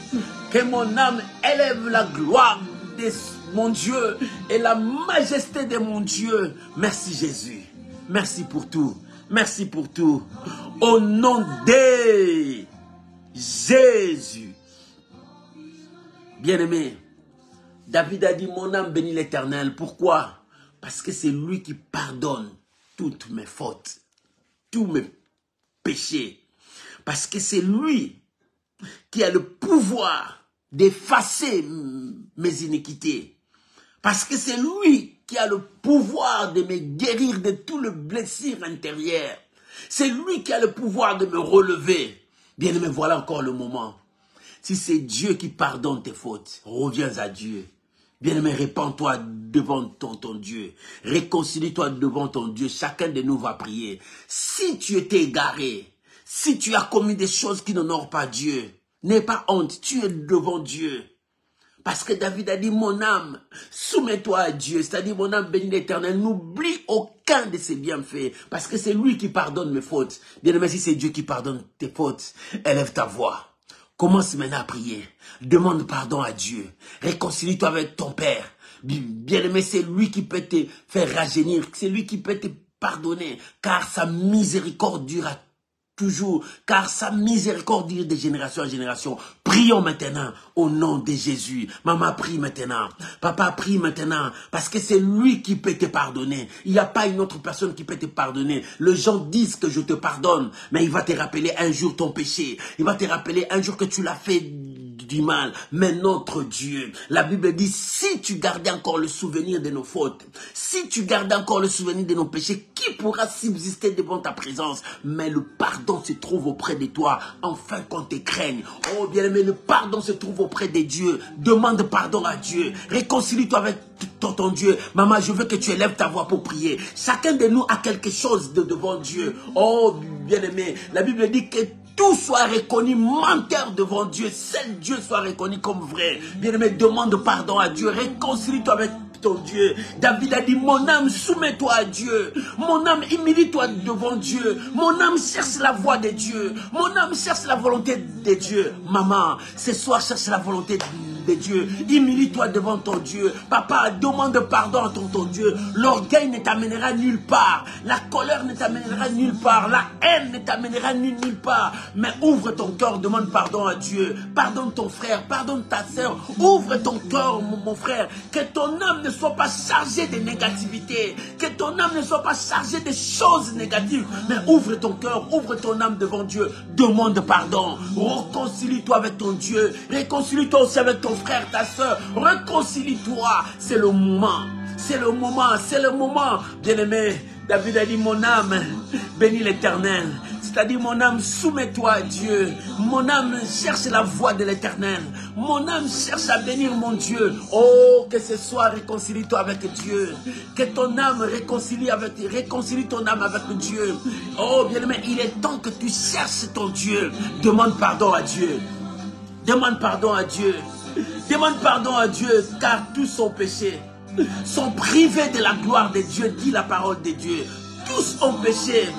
Que mon âme élève la gloire de mon Dieu et la majesté de mon Dieu. Merci Jésus. Merci pour tout. Merci pour tout. Au nom de Jésus. Bien-aimé, David a dit, mon âme bénit l'Éternel. Pourquoi? Parce que c'est lui qui pardonne toutes mes fautes, tous mes péchés. Parce que c'est lui qui a le pouvoir d'effacer mes iniquités. Parce que c'est lui qui a le pouvoir de me guérir de tout le blessure intérieur. C'est lui qui a le pouvoir de me relever. Bien-aimé, voilà encore le moment. Si c'est Dieu qui pardonne tes fautes, reviens à Dieu. Bien-aimé, répands-toi devant ton Dieu. Réconcilie-toi devant ton Dieu. Chacun de nous va prier. Si tu étais égaré, si tu as commis des choses qui n'honorent pas Dieu, n'aie pas honte, tu es devant Dieu. Parce que David a dit, mon âme, soumets-toi à Dieu. C'est-à-dire, mon âme bénie l'Éternel, n'oublie aucun de ses bienfaits. Parce que c'est lui qui pardonne mes fautes. Bien-aimé, si c'est Dieu qui pardonne tes fautes, élève ta voix. Commence maintenant à prier. Demande pardon à Dieu. Réconcilie-toi avec ton Père. Bien-aimé, c'est lui qui peut te faire rajeunir. C'est lui qui peut te pardonner. Car sa miséricorde durera toujours, car sa miséricorde dure de génération en génération. Prions maintenant au nom de Jésus. Maman, prie maintenant. Papa, prie maintenant. Parce que c'est lui qui peut te pardonner. Il n'y a pas une autre personne qui peut te pardonner. Les gens disent que je te pardonne, mais il va te rappeler un jour ton péché. Il va te rappeler un jour que tu l'as fait du mal. Mais notre Dieu, la Bible dit, si tu gardais encore le souvenir de nos fautes, si tu gardais encore le souvenir de nos péchés, qui pourra subsister devant ta présence? Mais le pardon se trouve auprès de toi, enfin qu'on te craigne. Oh bien-aimé, le pardon se trouve auprès de Dieu. Demande pardon à Dieu. Réconcilie-toi avec ton Dieu. Maman, je veux que tu élèves ta voix pour prier. Chacun de nous a quelque chose devant Dieu. Oh bien-aimé, la Bible dit que tout soit reconnu menteur devant Dieu. Seul Dieu soit reconnu comme vrai. Bien-aimé, demande pardon à Dieu. Réconcilie-toi avec ton Dieu. David a dit, mon âme, soumets-toi à Dieu. Mon âme, humilie-toi devant Dieu. Mon âme, cherche la voix de Dieu. Mon âme, cherche la volonté de Dieu. Maman, ce soir, cherche la volonté de Dieu. Humilie-toi devant ton Dieu. Papa, demande pardon à ton Dieu. L'orgueil ne t'amènera nulle part. La colère ne t'amènera nulle part. La haine ne t'amènera nulle part. Mais ouvre ton cœur, demande pardon à Dieu. Pardonne ton frère, pardonne ta soeur. Ouvre ton cœur, mon frère. Que ton âme ne soit pas chargée de négativité. Que ton âme ne soit pas chargée de choses négatives. Mais ouvre ton cœur, ouvre ton âme devant Dieu. Demande pardon. Réconcilie-toi avec ton Dieu. Réconcilie-toi aussi avec ton frère, ta soeur. Réconcilie-toi. C'est le moment. C'est le moment. C'est le moment. Bien-aimé, David a dit, mon âme, bénis l'Éternel. C'est-à-dire, mon âme, soumets-toi à Dieu. Mon âme cherche la voix de l'Éternel. Mon âme cherche à bénir mon Dieu. Oh, que ce soit, réconcilie-toi avec Dieu. Que ton âme réconcilie ton âme avec Dieu. Oh, bien-aimé, il est temps que tu cherches ton Dieu. Demande pardon à Dieu. Demande pardon à Dieu. Demande pardon à Dieu, car tous sont péchés. Sont privés de la gloire de Dieu, dit la parole de Dieu. Tous ont péché,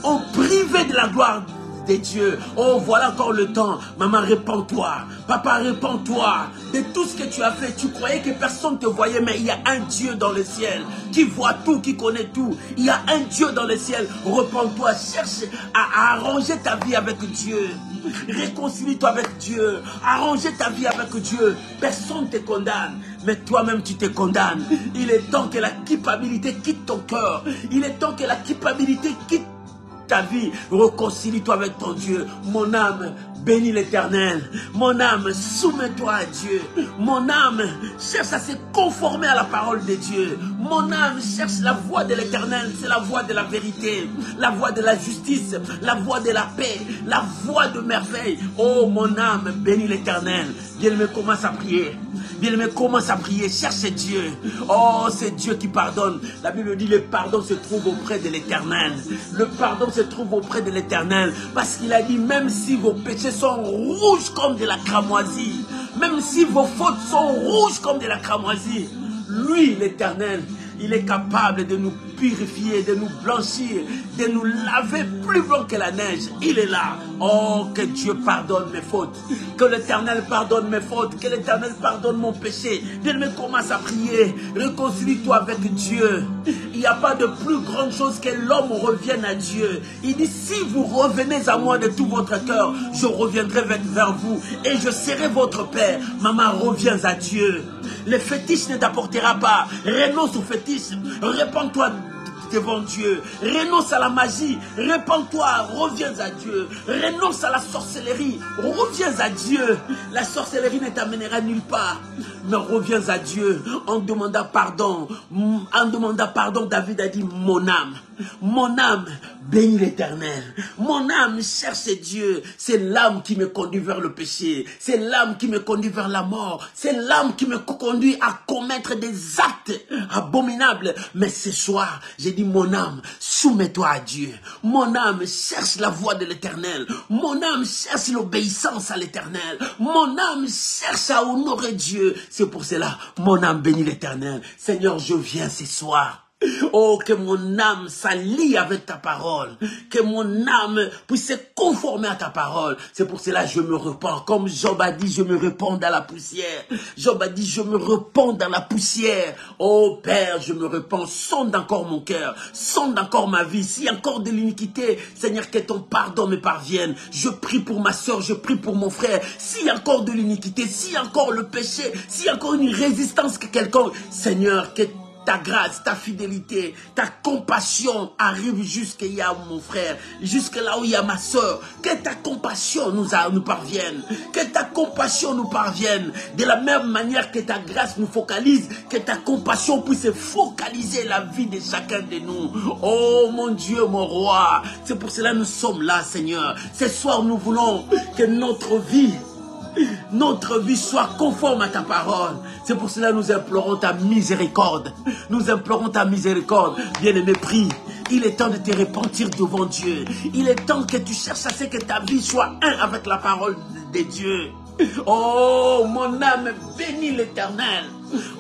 ont privé de la gloire de Dieu. Oh, voilà encore le temps. Maman, répands-toi. Papa, répands-toi de tout ce que tu as fait. Tu croyais que personne ne te voyait, mais il y a un Dieu dans le ciel qui voit tout, qui connaît tout. Il y a un Dieu dans le ciel. Repends-toi, cherche à arranger ta vie avec Dieu. Réconcilie-toi avec Dieu. Arranger ta vie avec Dieu. Personne ne te condamne, mais toi-même tu te condamnes. Il est temps que la culpabilité quitte ton cœur. Il est temps que la culpabilité quitte ta vie. Réconcilie-toi avec ton Dieu. Mon âme, bénis l'Éternel. Mon âme, soumets-toi à Dieu. Mon âme, cherche à se conformer à la parole de Dieu. Mon âme, cherche la voix de l'Éternel. C'est la voix de la vérité, la voix de la justice, la voix de la paix, la voix de merveille. Oh, mon âme, bénis l'Éternel. Bien-aimé, commence à prier. Bien-aimé, commence à prier. Cherche Dieu. Oh, c'est Dieu qui pardonne. La Bible dit, le pardon se trouve auprès de l'Éternel. Le pardon se trouve auprès de l'Éternel. Parce qu'il a dit, même si vos péchés sont rouges comme de la cramoisie, même si vos fautes sont rouges comme de la cramoisie, lui, l'Éternel, il est capable de nous purifier, de nous blanchir, de nous laver plus blanc que la neige. Il est là. Oh, que Dieu pardonne mes fautes. Que l'Éternel pardonne mes fautes. Que l'Éternel pardonne mon péché. Bien-aimé, commence à prier. Réconcilie-toi avec Dieu. Il n'y a pas de plus grande chose que l'homme revienne à Dieu. Il dit, si vous revenez à moi de tout votre cœur, je reviendrai vers vous et je serai votre Père. Maman, reviens à Dieu. Le fétiche ne t'apportera pas. Renonce au fétiche. Répands-toi devant Dieu. Renonce à la magie. Répands-toi. Reviens à Dieu. Renonce à la sorcellerie. Reviens à Dieu. La sorcellerie ne t'amènera nulle part. mais reviens à Dieu en demandant pardon. En demandant pardon, David a dit, mon âme, bénis l'Éternel. Mon âme cherche Dieu. C'est l'âme qui me conduit vers le péché. C'est l'âme qui me conduit vers la mort. C'est l'âme qui me conduit à commettre des actes abominables. Mais ce soir, j'ai dit, mon âme, soumets-toi à Dieu. Mon âme cherche la voie de l'Éternel. Mon âme cherche l'obéissance à l'Éternel. Mon âme cherche à honorer Dieu. C'est pour cela, mon âme bénit l'Éternel. Seigneur, je viens ce soir. Oh, que mon âme s'allie avec ta parole. Que mon âme puisse se conformer à ta parole. C'est pour cela que je me repens. Comme Job a dit, je me repens dans la poussière. Job a dit, je me repens dans la poussière. Oh Père, je me repens. Sonde encore mon cœur. Sonde encore ma vie. S'il y a encore de l'iniquité, Seigneur, que ton pardon me parvienne. Je prie pour ma soeur, je prie pour mon frère. S'il y a encore de l'iniquité, s'il y a encore le péché, s'il y a encore une résistance que quelqu'un, Seigneur, que ta grâce, ta fidélité, ta compassion arrive jusqu'à mon frère, jusque là où il y a ma soeur. Que ta compassion nous parvienne. Que ta compassion nous parvienne. De la même manière que ta grâce nous focalise, que ta compassion puisse focaliser la vie de chacun de nous. Oh mon Dieu, mon roi. C'est pour cela que nous sommes là, Seigneur. Ce soir, nous voulons que notre vie soit conforme à ta parole. C'est pour cela que nous implorons ta miséricorde. Nous implorons ta miséricorde. Bien-aimé, prie. Il est temps de te repentir devant Dieu. Il est temps que tu cherches à ce que ta vie soit un avec la parole de Dieu. Oh, mon âme bénit l'Éternel.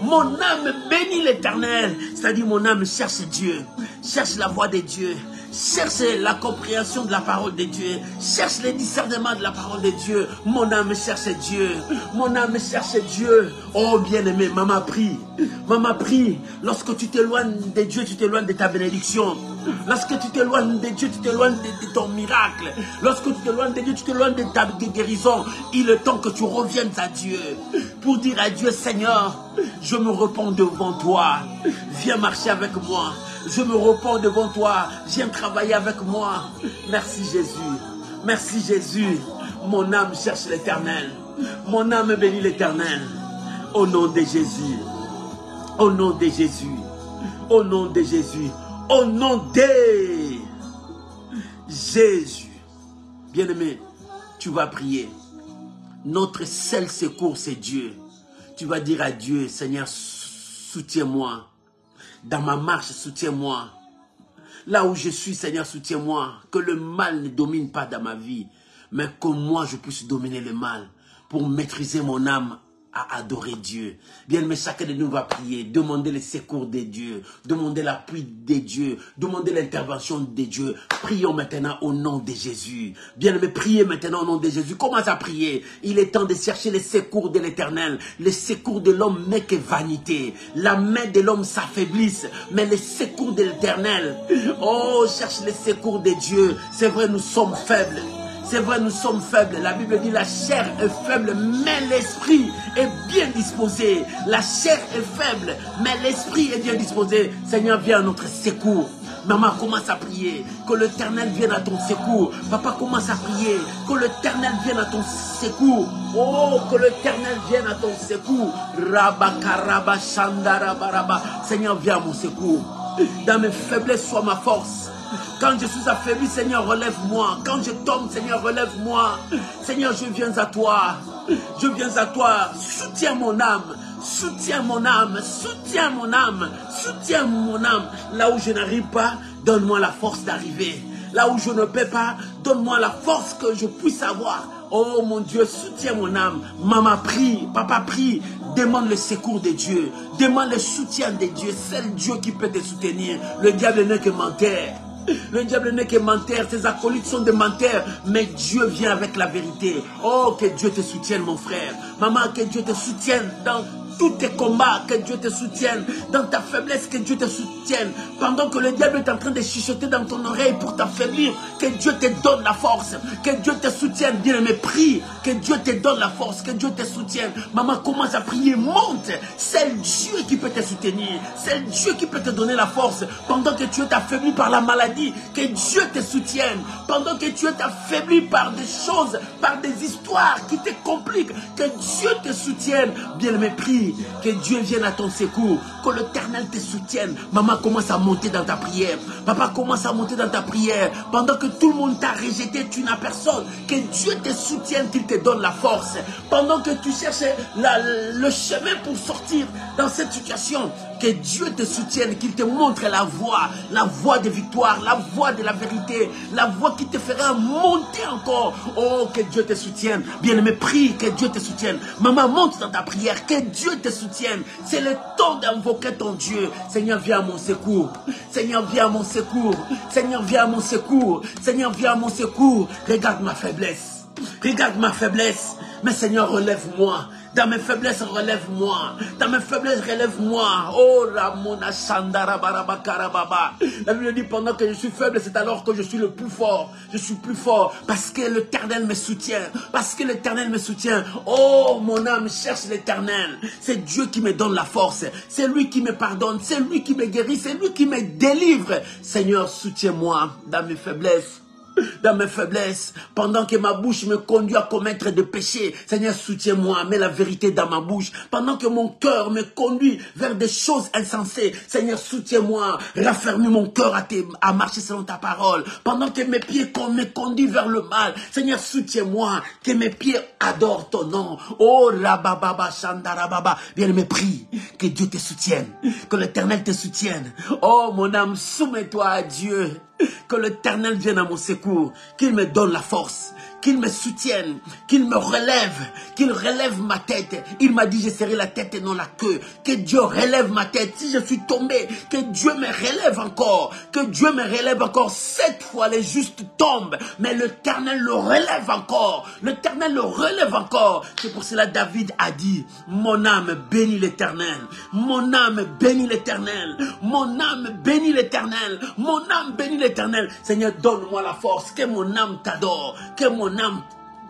Mon âme bénit l'Éternel. C'est-à-dire mon âme cherche Dieu. Cherche la voix de Dieu. Cherche la compréhension de la parole de Dieu. Cherche le discernement de la parole de Dieu. Mon âme cherche Dieu. Mon âme cherche Dieu. Oh bien-aimé, maman prie. Maman prie. Lorsque tu t'éloignes de Dieu, tu t'éloignes de ta bénédiction. Lorsque tu t'éloignes de Dieu, tu t'éloignes de ton miracle. Lorsque tu t'éloignes de Dieu, tu t'éloignes de ta guérison. Il est temps que tu reviennes à Dieu. Pour dire à Dieu, Seigneur, je me repens devant toi. Viens marcher avec moi. Je me repens devant toi. Viens travailler avec moi. Merci Jésus. Merci Jésus. Mon âme cherche l'Éternel. Mon âme bénit l'Éternel. Au nom de Jésus. Au nom de Jésus. Au nom de Jésus. Au nom de Jésus. Bien-aimé, tu vas prier. Notre seul secours, c'est Dieu. Tu vas dire à Dieu, Seigneur, soutiens-moi. Dans ma marche, soutiens-moi. Là où je suis, Seigneur, soutiens-moi. Que le mal ne domine pas dans ma vie, mais que moi, je puisse dominer le mal pour maîtriser mon âme à adorer Dieu. Bien, mais chacun de nous va prier, demander le secours de Dieu, demander l'appui de Dieu, demander l'intervention de Dieu. Prions maintenant au nom de Jésus. Bien, mais priez maintenant au nom de Jésus. Commence à prier. Il est temps de chercher le secours de l'Éternel. Le secours de l'homme n'est que vanité. La main de l'homme s'affaiblisse, mais le secours de l'Éternel. Oh, cherche le secours de Dieu. C'est vrai, nous sommes faibles. C'est vrai, nous sommes faibles. La Bible dit la chair est faible, mais l'esprit est bien disposé. La chair est faible, mais l'esprit est bien disposé. Seigneur, viens à notre secours. Maman, commence à prier. Que l'Éternel vienne à ton secours. Papa, commence à prier. Que l'Éternel vienne à ton secours. Oh, que l'Éternel vienne à ton secours. Rabakaraba Shandarabaraba. Seigneur, viens à mon secours. Dans mes faiblesses, sois ma force. Quand je suis affaibli, Seigneur, relève-moi. Quand je tombe, Seigneur, relève-moi. Seigneur, je viens à toi. Je viens à toi. Soutiens mon âme. Soutiens mon âme. Soutiens mon âme. Soutiens mon âme. Là où je n'arrive pas, donne-moi la force d'arriver. Là où je ne peux pas, donne-moi la force que je puisse avoir. Oh mon Dieu, soutiens mon âme. Maman prie, papa prie. Demande le secours de Dieu. Demande le soutien de Dieu. C'est le Dieu qui peut te soutenir. Le diable n'est que menteur. Le diable n'est que menteur, ses acolytes sont des menteurs, mais Dieu vient avec la vérité. Oh, que Dieu te soutienne, mon frère. Maman, que Dieu te soutienne dans tous tes combats, que Dieu te soutienne. Dans ta faiblesse, que Dieu te soutienne. Pendant que le diable est en train de chuchoter dans ton oreille pour t'affaiblir, que Dieu te donne la force. Que Dieu te soutienne, bien-aimé, prie. Que Dieu te donne la force, que Dieu te soutienne. Maman, commence à prier, monte. C'est Dieu qui peut te soutenir. C'est Dieu qui peut te donner la force. Pendant que tu es affaibli par la maladie, que Dieu te soutienne. Pendant que tu es affaibli par des choses, par des histoires qui te compliquent, que Dieu te soutienne. Bien-aimé, prie. prie que Dieu vienne à ton secours, que l'Éternel te soutienne. Maman, commence à monter dans ta prière. Papa, commence à monter dans ta prière. Pendant que tout le monde t'a rejeté, tu n'as personne. Que Dieu te soutienne, qu'il te donne la force. Pendant que tu cherches le chemin pour sortir dans cette situation, que Dieu te soutienne, qu'il te montre la voie de victoire, la voie de la vérité, la voie qui te fera monter encore. Oh, que Dieu te soutienne. Bien-aimé, prie, que Dieu te soutienne. Maman, monte dans ta prière, que Dieu te soutienne. C'est le temps d'invoquer ton Dieu. Seigneur, viens à mon secours. Seigneur, viens à mon secours. Seigneur, viens à mon secours. Seigneur, viens à mon secours. Regarde ma faiblesse. Regarde ma faiblesse. Mais Seigneur, relève-moi. Dans mes faiblesses, relève-moi. Dans mes faiblesses, relève-moi. Oh, Ramona Shandara Barabakarababa. La Bible dit, pendant que je suis faible, c'est alors que je suis le plus fort. Je suis plus fort parce que l'Éternel me soutient. Parce que l'Éternel me soutient. Oh, mon âme cherche l'Éternel. C'est Dieu qui me donne la force. C'est lui qui me pardonne. C'est lui qui me guérit. C'est lui qui me délivre. Seigneur, soutiens-moi dans mes faiblesses. Dans mes faiblesses, pendant que ma bouche me conduit à commettre des péchés, Seigneur, soutiens-moi, mets la vérité dans ma bouche. Pendant que mon cœur me conduit vers des choses insensées, Seigneur, soutiens-moi, raffermis mon cœur à marcher selon ta parole. Pendant que mes pieds me conduisent vers le mal, Seigneur, soutiens-moi, que mes pieds adorent ton nom. Oh, Rabababa, Shandarababa, bien-aimé, prie, que Dieu te soutienne, que l'Éternel te soutienne. Oh, mon âme, soumets-toi à Dieu. Que l'Éternel vienne à mon secours, qu'il me donne la force, qu'il me soutienne, qu'il me relève, qu'il relève ma tête. Il m'a dit, je serai la tête et non la queue. Que Dieu relève ma tête. Si je suis tombé, que Dieu me relève encore. Que Dieu me relève encore. 7 fois les justes tombent, mais l'Éternel le relève encore. L'Éternel le relève encore. C'est pour cela David a dit, mon âme bénit l'Éternel. Mon âme bénit l'Éternel. Mon âme bénit l'Éternel. Mon âme bénit l'Éternel. Seigneur, donne-moi la force. Que mon âme t'adore. Que mon âme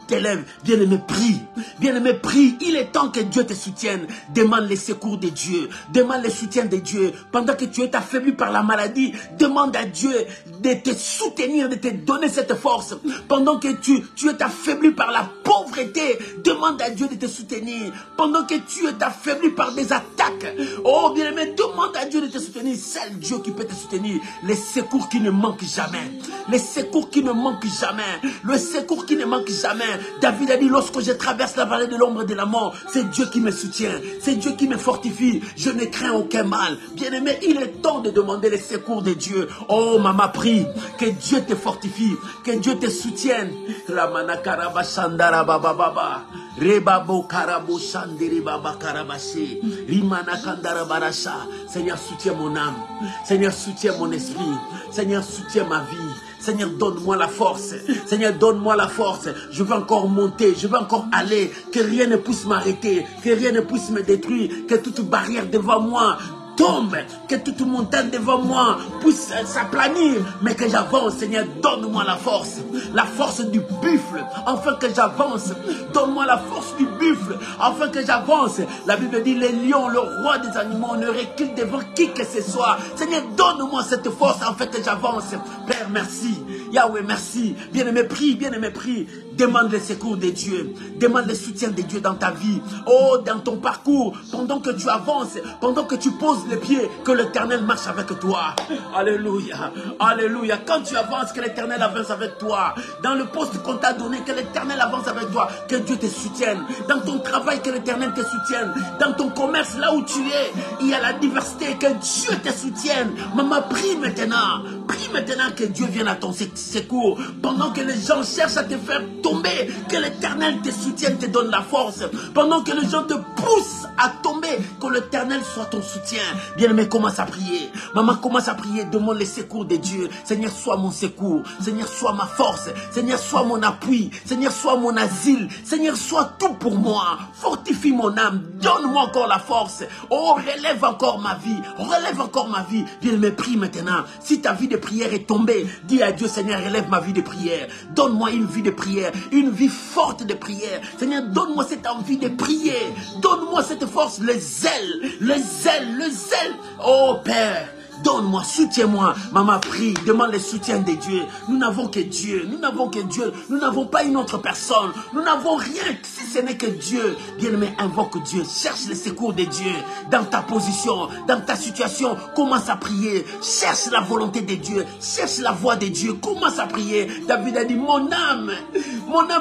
t'élève. Bien-aimé, prie. Bien-aimé, prie. Il est temps que Dieu te soutienne. Demande les secours de Dieu. Demande le soutien de Dieu. Pendant que tu es affaibli par la maladie, demande à Dieu de te soutenir, de te donner cette force. Pendant que tu es affaibli par la pauvreté, demande à Dieu de te soutenir. Pendant que tu es affaibli par des attaques, oh bien-aimé, demande à Dieu de te soutenir. C'est Dieu qui peut te soutenir. Les secours qui ne manquent jamais. Les secours qui ne manquent jamais. Le secours qui ne manque jamais. David a dit, lorsque je traverse la vallée de l'ombre de la mort, c'est Dieu qui me soutient, c'est Dieu qui me fortifie, je ne crains aucun mal. Bien-aimé, il est temps de demander les secours de Dieu. Oh maman, prie, que Dieu te fortifie, que Dieu te soutienne. La manakaraba shandara baba baba. Rebabo karabo shandiri baba karabashi. Rimana kandara barasha. Seigneur, soutiens mon âme. Seigneur, soutiens mon esprit. Seigneur, soutiens ma vie. Seigneur, donne-moi la force. Seigneur, donne-moi la force. Je veux encore monter, je veux encore aller. Que rien ne puisse m'arrêter, que rien ne puisse me détruire, que toute barrière devant moi tombe, que toute montagne devant moi puisse s'aplanir, mais que j'avance. Seigneur, donne-moi la force du buffle, afin que j'avance. Donne-moi la force du buffle, afin que j'avance. La Bible dit, les lions, le roi des animaux, ne recule devant qui que ce soit. Seigneur, donne-moi cette force, afin que j'avance. Père, merci. Yahweh, merci. Bien-aimé, prie, bien-aimé, prie. Demande le secours de Dieu. Demande le soutien de Dieu dans ta vie. Oh, dans ton parcours, pendant que tu avances, pendant que tu poses les pieds, que l'Éternel marche avec toi. Alléluia. Alléluia. Quand tu avances, que l'Éternel avance avec toi. Dans le poste qu'on t'a donné, que l'Éternel avance avec toi. Que Dieu te soutienne. Dans ton travail, que l'Éternel te soutienne. Dans ton commerce, là où tu es, il y a la diversité. Que Dieu te soutienne. Maman, prie maintenant. Prie maintenant que Dieu vienne à ton secours. Pendant que les gens cherchent à te faire tomber, que l'Éternel te soutienne, te donne la force. Pendant que les gens te poussent à tomber, que l'Éternel soit ton soutien. Bien-aimé, commence à prier. Maman, commence à prier. Demande les secours de Dieu. Seigneur, sois mon secours. Seigneur, sois ma force. Seigneur, sois mon appui. Seigneur, sois mon asile. Seigneur, sois tout pour moi. Fortifie mon âme. Donne-moi encore la force. Oh, relève encore ma vie. Relève encore ma vie. Bien-aimé, prie maintenant. Si ta vie de prière est tombée, dis à Dieu, Seigneur, relève ma vie de prière. Donne-moi une vie de prière. Une vie forte de prière. Seigneur, donne-moi cette envie de prier. Donne-moi cette force, le zèle. Le zèle, le zèle. Oh Père, Donne-moi, soutiens-moi. Maman, prie, demande le soutien de Dieu. Nous n'avons que Dieu. Nous n'avons que Dieu. Nous n'avons pas une autre personne. Nous n'avons rien si ce n'est que Dieu. Bien-aimé, invoque Dieu. Cherche le secours de Dieu. Dans ta position, dans ta situation, commence à prier. Cherche la volonté de Dieu. Cherche la voix de Dieu. Commence à prier. David a dit, mon âme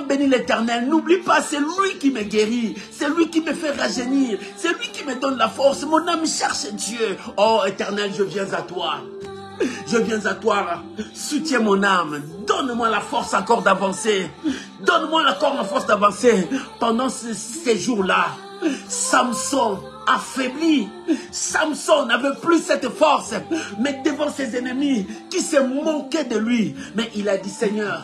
bénit l'Éternel. N'oublie pas, c'est lui qui me guérit. C'est lui qui me fait rajeunir. C'est lui qui me donne la force. Mon âme cherche Dieu. Oh, Éternel, je viens à toi. Je viens à toi. Soutiens mon âme. Donne-moi la force encore d'avancer. Donne-moi encore la force d'avancer. Pendant ces jours-là, Samson affaibli. Samson n'avait plus cette force. Mais devant ses ennemis qui se moquaient de lui. Mais il a dit, Seigneur,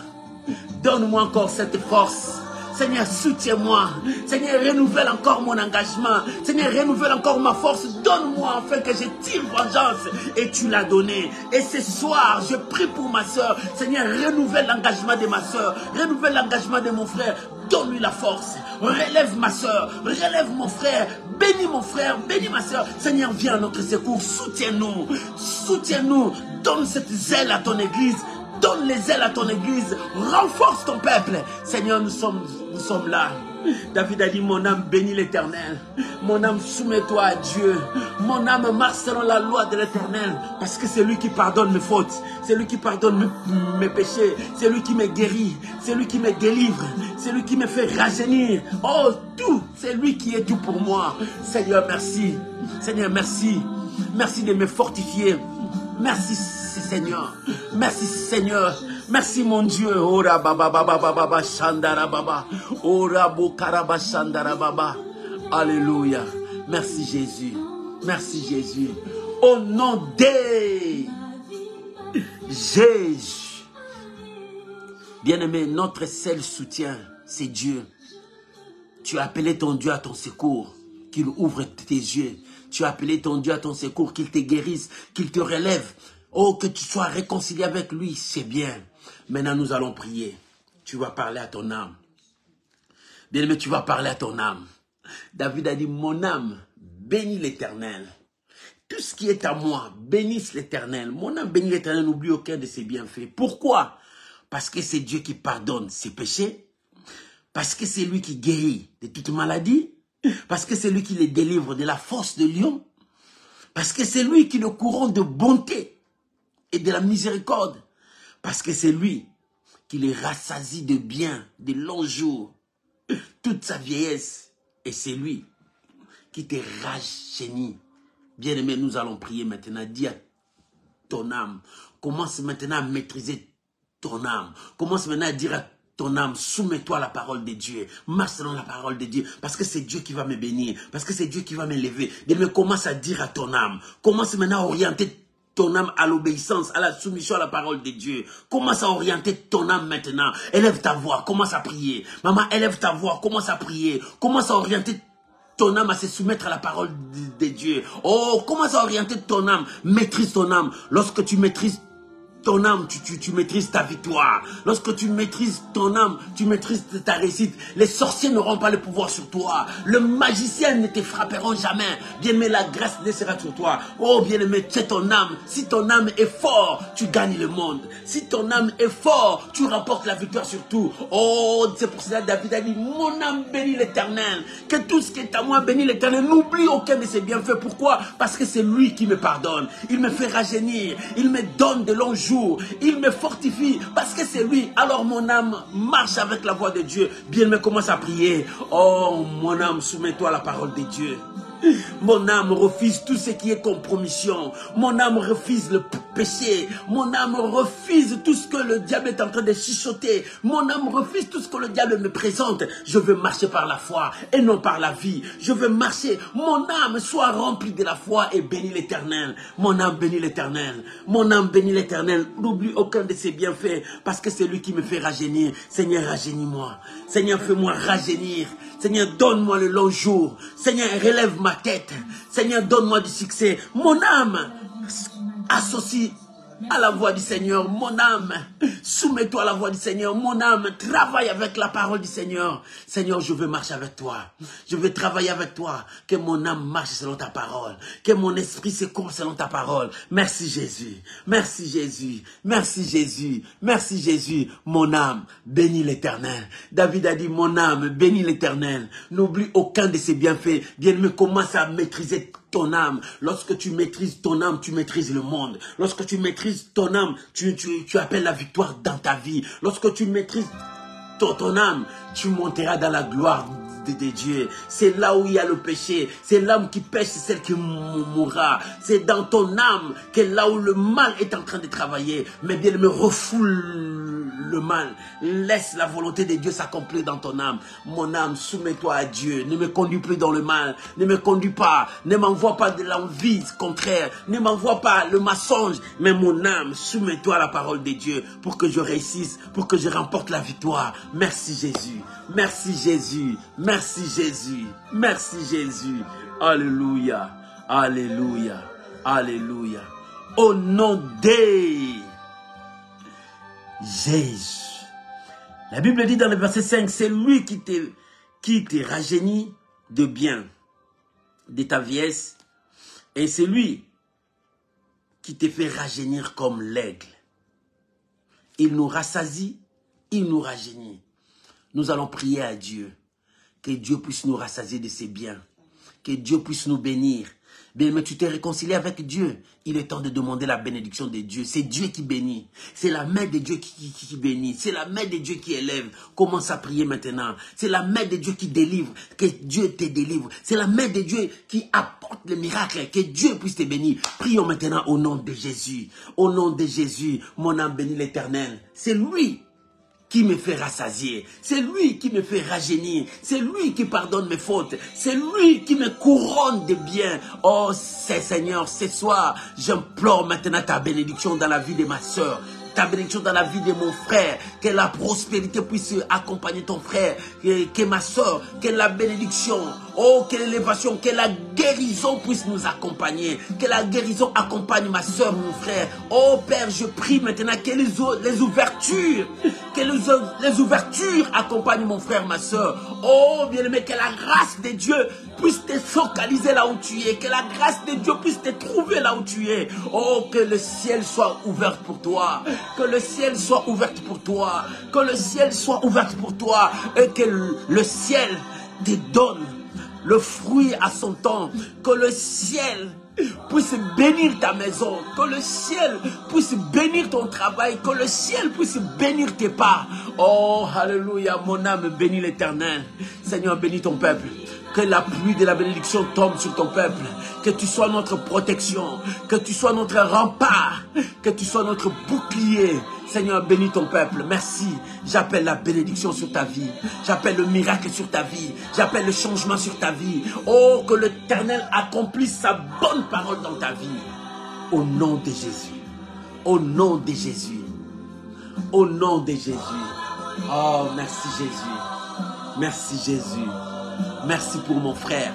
donne-moi encore cette force. Seigneur, soutiens-moi. Seigneur, renouvelle encore mon engagement. Seigneur, renouvelle encore ma force. Donne-moi afin que je tire vengeance. Et tu l'as donné. Et ce soir, je prie pour ma soeur. Seigneur, renouvelle l'engagement de ma soeur. Renouvelle l'engagement de mon frère. Donne-lui la force. Relève ma soeur. Relève mon frère. Bénis mon frère. Bénis ma soeur. Seigneur, viens à notre secours. Soutiens-nous. Soutiens-nous. Donne cette zèle à ton église. Donne les ailes à ton église. Renforce ton peuple. Seigneur, nous sommes là. David a dit, mon âme bénit l'Éternel. Mon âme, soumets-toi à Dieu. Mon âme marche selon la loi de l'Éternel. Parce que c'est lui qui pardonne mes fautes. C'est lui qui pardonne mes péchés. C'est lui qui me guérit. C'est lui qui me délivre. C'est lui qui me fait rajeunir. Oh, tout. C'est lui qui est tout pour moi. Seigneur, merci. Seigneur, merci. Merci de me fortifier. Merci Seigneur. Merci Seigneur. Merci mon Dieu. Ora baba baba baba shandara baba. Ora bokaraba shandara baba. Alléluia. Merci Jésus. Merci Jésus. Au nom de Jésus. Bien-aimé, notre seul soutien, c'est Dieu. Tu as appelé ton Dieu à ton secours. Qu'il ouvre tes yeux. Tu as appelé ton Dieu à ton secours, qu'il te guérisse, qu'il te relève. Oh, que tu sois réconcilié avec lui, c'est bien. Maintenant, nous allons prier. Tu vas parler à ton âme. Bien-aimé, tu vas parler à ton âme. David a dit, mon âme, bénis l'Éternel. Tout ce qui est à moi, bénisse l'Éternel. Mon âme bénit l'Éternel, n'oublie aucun de ses bienfaits. Pourquoi? Parce que c'est Dieu qui pardonne ses péchés. Parce que c'est lui qui guérit de toute maladie. Parce que c'est lui qui les délivre de la force de lion. Parce que c'est lui qui le couronne de bonté et de la miséricorde. Parce que c'est lui qui les rassasie de bien, de longs jours, toute sa vieillesse. Et c'est lui qui te rajeunit. Bien-aimé, nous allons prier maintenant. Dis à ton âme. Commence maintenant à maîtriser ton âme. Commence maintenant à dire à ton âme, soumets-toi à la parole de Dieu. Marche selon la parole de Dieu. Parce que c'est Dieu qui va me bénir. Parce que c'est Dieu qui va m'élever. Bien-aimé, commence à dire à ton âme. Commence maintenant à orienter ton âme à l'obéissance, à la soumission à la parole de Dieu. Commence à orienter ton âme maintenant. Élève ta voix, commence à prier. Maman, élève ta voix, commence à prier. Commence à orienter ton âme à se soumettre à la parole de Dieu. Oh, commence à orienter ton âme. Maîtrise ton âme. Lorsque tu maîtrises ton âme, tu maîtrises ta victoire. Lorsque tu maîtrises ton âme, tu maîtrises ta réussite. Les sorciers n'auront pas le pouvoir sur toi. Le magicien ne te frapperont jamais. Bien-aimé, la grâce sera sur toi. Oh, bien-aimé, c'est ton âme. Si ton âme est fort, tu gagnes le monde. Si ton âme est fort, tu remportes la victoire sur tout. Oh, c'est pour cela que David a dit, mon âme bénit l'Éternel. Que tout ce qui est à moi bénit l'Éternel. N'oublie aucun de ses bienfaits. Pourquoi? Parce que c'est lui qui me pardonne. Il me fait rajeunir. Il me donne de longs jours. Il me fortifie parce que c'est lui. Alors mon âme marche avec la voix de Dieu. Bien-aimé, commence à prier. Oh, mon âme, soumets-toi à la parole de Dieu. Mon âme refuse tout ce qui est compromission. Mon âme refuse le péché. Mon âme refuse tout ce que le diable est en train de chuchoter. Mon âme refuse tout ce que le diable me présente. Je veux marcher par la foi et non par la vie. Je veux marcher. Mon âme soit remplie de la foi et bénis l'Éternel. Mon âme bénit l'Éternel. Mon âme bénit l'Éternel. N'oublie aucun de ses bienfaits parce que c'est lui qui me fait rajeunir. Seigneur, rajeunis-moi. Seigneur, fais-moi rajeunir. Seigneur, donne-moi le long jour. Seigneur, relève ma tête. Seigneur, donne-moi du succès. Mon âme associe à la voix du Seigneur, mon âme. Soumets-toi à la voix du Seigneur, mon âme. Travaille avec la parole du Seigneur. Seigneur, je veux marcher avec toi. Je veux travailler avec toi. Que mon âme marche selon ta parole. Que mon esprit se courbe selon ta parole. Merci Jésus. Merci Jésus. Merci Jésus. Merci Jésus. Mon âme, bénis l'Éternel. David a dit, mon âme, bénis l'Éternel. N'oublie aucun de ses bienfaits. Bien-aimé, commence à maîtriser ton âme. Lorsque tu maîtrises ton âme, tu maîtrises le monde. Lorsque tu maîtrises ton âme, tu appelles la victoire dans ta vie. Lorsque tu maîtrises ton âme, tu monteras dans la gloire de Dieu. C'est là où il y a le péché. C'est l'âme qui pêche, c'est celle qui mourra. C'est dans ton âme que là où le mal est en train de travailler. Mais bien, me refoule le mal. Laisse la volonté de Dieu s'accomplir dans ton âme. Mon âme, soumets-toi à Dieu. Ne me conduis plus dans le mal. Ne me conduis pas. Ne m'envoie pas de l'envie contraire. Ne m'envoie pas le mensonge. Mais mon âme, soumets-toi à la parole de Dieu pour que je réussisse, pour que je remporte la victoire. Merci Jésus. Merci Jésus. Merci Jésus. Merci Jésus. Alléluia. Alléluia. Alléluia. Au nom de Jésus. La Bible dit dans le verset 5, c'est lui qui te rajeunit de bien, de ta vieillesse, et c'est lui qui te fait rajeunir comme l'aigle. Il nous rassasie, il nous rajeunit. Nous allons prier à Dieu, que Dieu puisse nous rassasier de ses biens, que Dieu puisse nous bénir. Bien, mais tu t'es réconcilié avec Dieu. Il est temps de demander la bénédiction de Dieu. C'est Dieu qui bénit. C'est la main de Dieu qui bénit. C'est la main de Dieu qui élève. Commence à prier maintenant. C'est la main de Dieu qui délivre. Que Dieu te délivre. C'est la main de Dieu qui apporte le miracle. Que Dieu puisse te bénir. Prions maintenant au nom de Jésus. Au nom de Jésus, mon âme bénit l'Éternel. C'est lui qui me fait rassasier. C'est lui qui me fait rajeunir. C'est lui qui pardonne mes fautes. C'est lui qui me couronne de bien. Oh, Seigneur, ce soir, j'implore maintenant ta bénédiction dans la vie de ma soeur. Ta bénédiction dans la vie de mon frère. Que la prospérité puisse accompagner ton frère. Que ma soeur, que la bénédiction, oh, que l'élévation, que la guérison puisse nous accompagner. Que la guérison accompagne ma soeur, mon frère. Oh Père, je prie maintenant que les ouvertures, les ouvertures accompagnent mon frère, ma soeur. Oh bien-aimé, que la grâce de Dieu puisse te focaliser là où tu es. Que la grâce de Dieu puisse te trouver là où tu es. Oh, que le ciel soit ouvert pour toi. Que le ciel soit ouvert pour toi. Que le ciel soit ouvert pour toi. Et que le ciel te donne le fruit à son temps. Que le ciel puisse bénir ta maison. Que le ciel puisse bénir ton travail. Que le ciel puisse bénir tes pas. Oh, alléluia, mon âme bénit l'Éternel. Seigneur, bénis ton peuple. Que la pluie de la bénédiction tombe sur ton peuple. Que tu sois notre protection. Que tu sois notre rempart. Que tu sois notre bouclier. Seigneur, bénis ton peuple. Merci. J'appelle la bénédiction sur ta vie. J'appelle le miracle sur ta vie. J'appelle le changement sur ta vie. Oh, que l'Éternel accomplisse sa bonne parole dans ta vie. Au nom de Jésus. Au nom de Jésus. Au nom de Jésus. Oh, merci Jésus. Merci Jésus. Merci pour mon frère.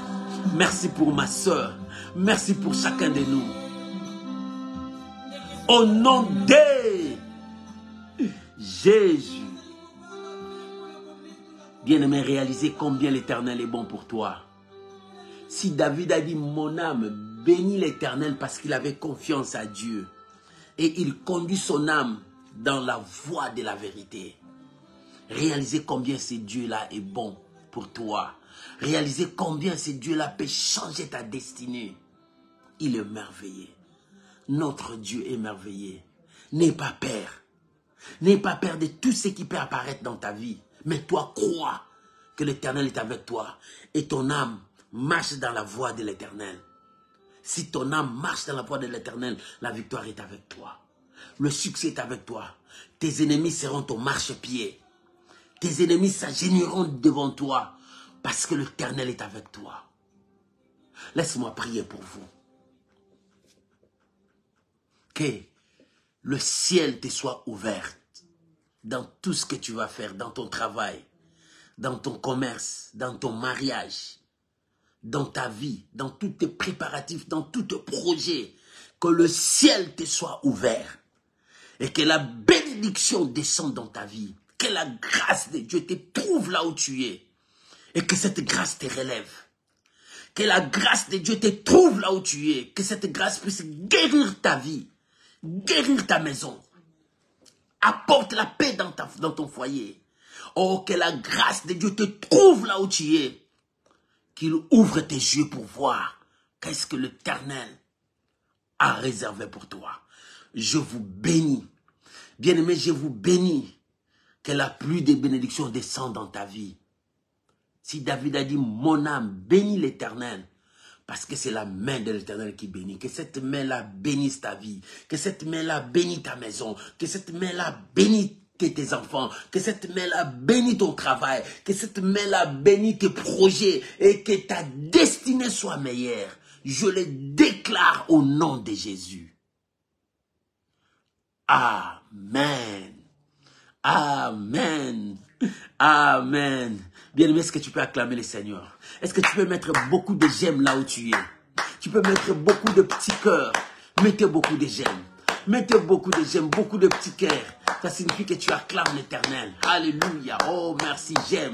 Merci pour ma soeur. Merci pour chacun de nous. Au nom de Jésus. Bien-aimé, réalisez combien l'Éternel est bon pour toi. Si David a dit, mon âme bénit l'Éternel parce qu'il avait confiance à Dieu. Et il conduit son âme dans la voie de la vérité. Réalisez combien ce Dieu-là est bon pour toi. Réalisez combien ce Dieu-là peut changer ta destinée. Il est merveilleux. Notre Dieu est merveilleux. N'aie pas peur. N'aie pas peur de tout ce qui peut apparaître dans ta vie. Mais toi, crois que l'Éternel est avec toi. Et ton âme marche dans la voie de l'Éternel. Si ton âme marche dans la voie de l'Éternel, la victoire est avec toi. Le succès est avec toi. Tes ennemis seront ton marchepied. Tes ennemis s'agenouilleront devant toi. Parce que l'Éternel est avec toi. Laisse-moi prier pour vous. Que le ciel te soit ouvert dans tout ce que tu vas faire, dans ton travail, dans ton commerce, dans ton mariage, dans ta vie, dans tous tes préparatifs, dans tous tes projets. Que le ciel te soit ouvert. Et que la bénédiction descende dans ta vie. Que la grâce de Dieu te trouve là où tu es. Et que cette grâce te relève. Que la grâce de Dieu te trouve là où tu es. Que cette grâce puisse guérir ta vie. Guérir ta maison. Apporte la paix dans ton foyer. Oh, que la grâce de Dieu te trouve là où tu es. Qu'il ouvre tes yeux pour voir qu'est-ce que l'Éternel a réservé pour toi. Je vous bénis. Bien-aimé, je vous bénis. Que la pluie des bénédictions descende dans ta vie. Si David a dit, mon âme bénit l'Éternel, parce que c'est la main de l'Éternel qui bénit. Que cette main-là bénisse ta vie. Que cette main-là bénisse ta maison. Que cette main-là bénisse tes enfants. Que cette main-là bénisse ton travail. Que cette main-là bénisse tes projets. Et que ta destinée soit meilleure. Je le déclare au nom de Jésus. Amen. Amen. Amen. Bien-aimé, est-ce que tu peux acclamer le Seigneur? Est-ce que tu peux mettre beaucoup de j'aime là où tu es? Tu peux mettre beaucoup de petits cœurs. Mettez beaucoup de j'aime. Mettez beaucoup de j'aime, beaucoup de petits cœurs. Ça signifie que tu acclames l'Éternel. Alléluia. Oh, merci, j'aime.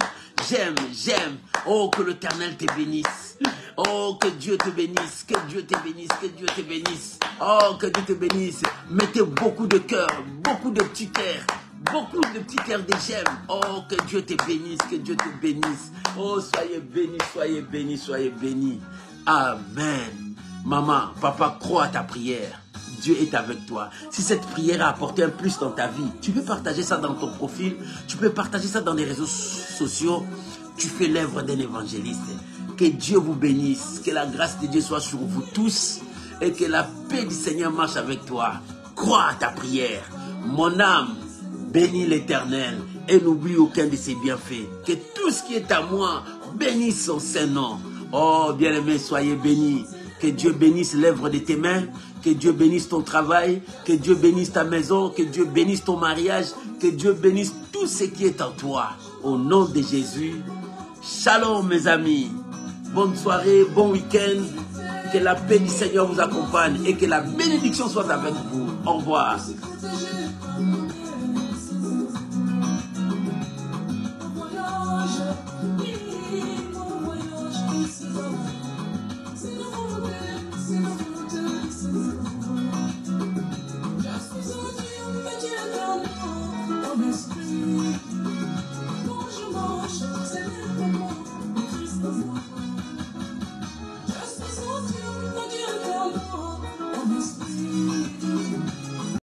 J'aime, j'aime. Oh, que l'Éternel te bénisse. Oh, que Dieu te bénisse. Que Dieu te bénisse. Que Dieu te bénisse. Oh, que Dieu te bénisse. Mettez beaucoup de cœurs, beaucoup de petits cœurs. Beaucoup de petits cœurs de j'aime. Oh, que Dieu te bénisse, que Dieu te bénisse. Oh, soyez bénis, soyez bénis, soyez bénis. Amen. Maman, papa, crois à ta prière. Dieu est avec toi. Si cette prière a apporté un plus dans ta vie, tu peux partager ça dans ton profil, tu peux partager ça dans les réseaux sociaux. Tu fais l'œuvre d'un évangéliste. Que Dieu vous bénisse, que la grâce de Dieu soit sur vous tous et que la paix du Seigneur marche avec toi. Crois à ta prière. Mon âme, bénis l'Éternel et n'oublie aucun de ses bienfaits. Que tout ce qui est à moi bénisse son Saint-Nom. Oh, bien-aimés, soyez bénis. Que Dieu bénisse l'œuvre de tes mains. Que Dieu bénisse ton travail. Que Dieu bénisse ta maison. Que Dieu bénisse ton mariage. Que Dieu bénisse tout ce qui est en toi. Au nom de Jésus. Shalom, mes amis. Bonne soirée, bon week-end. Que la paix du Seigneur vous accompagne et que la bénédiction soit avec vous. Au revoir.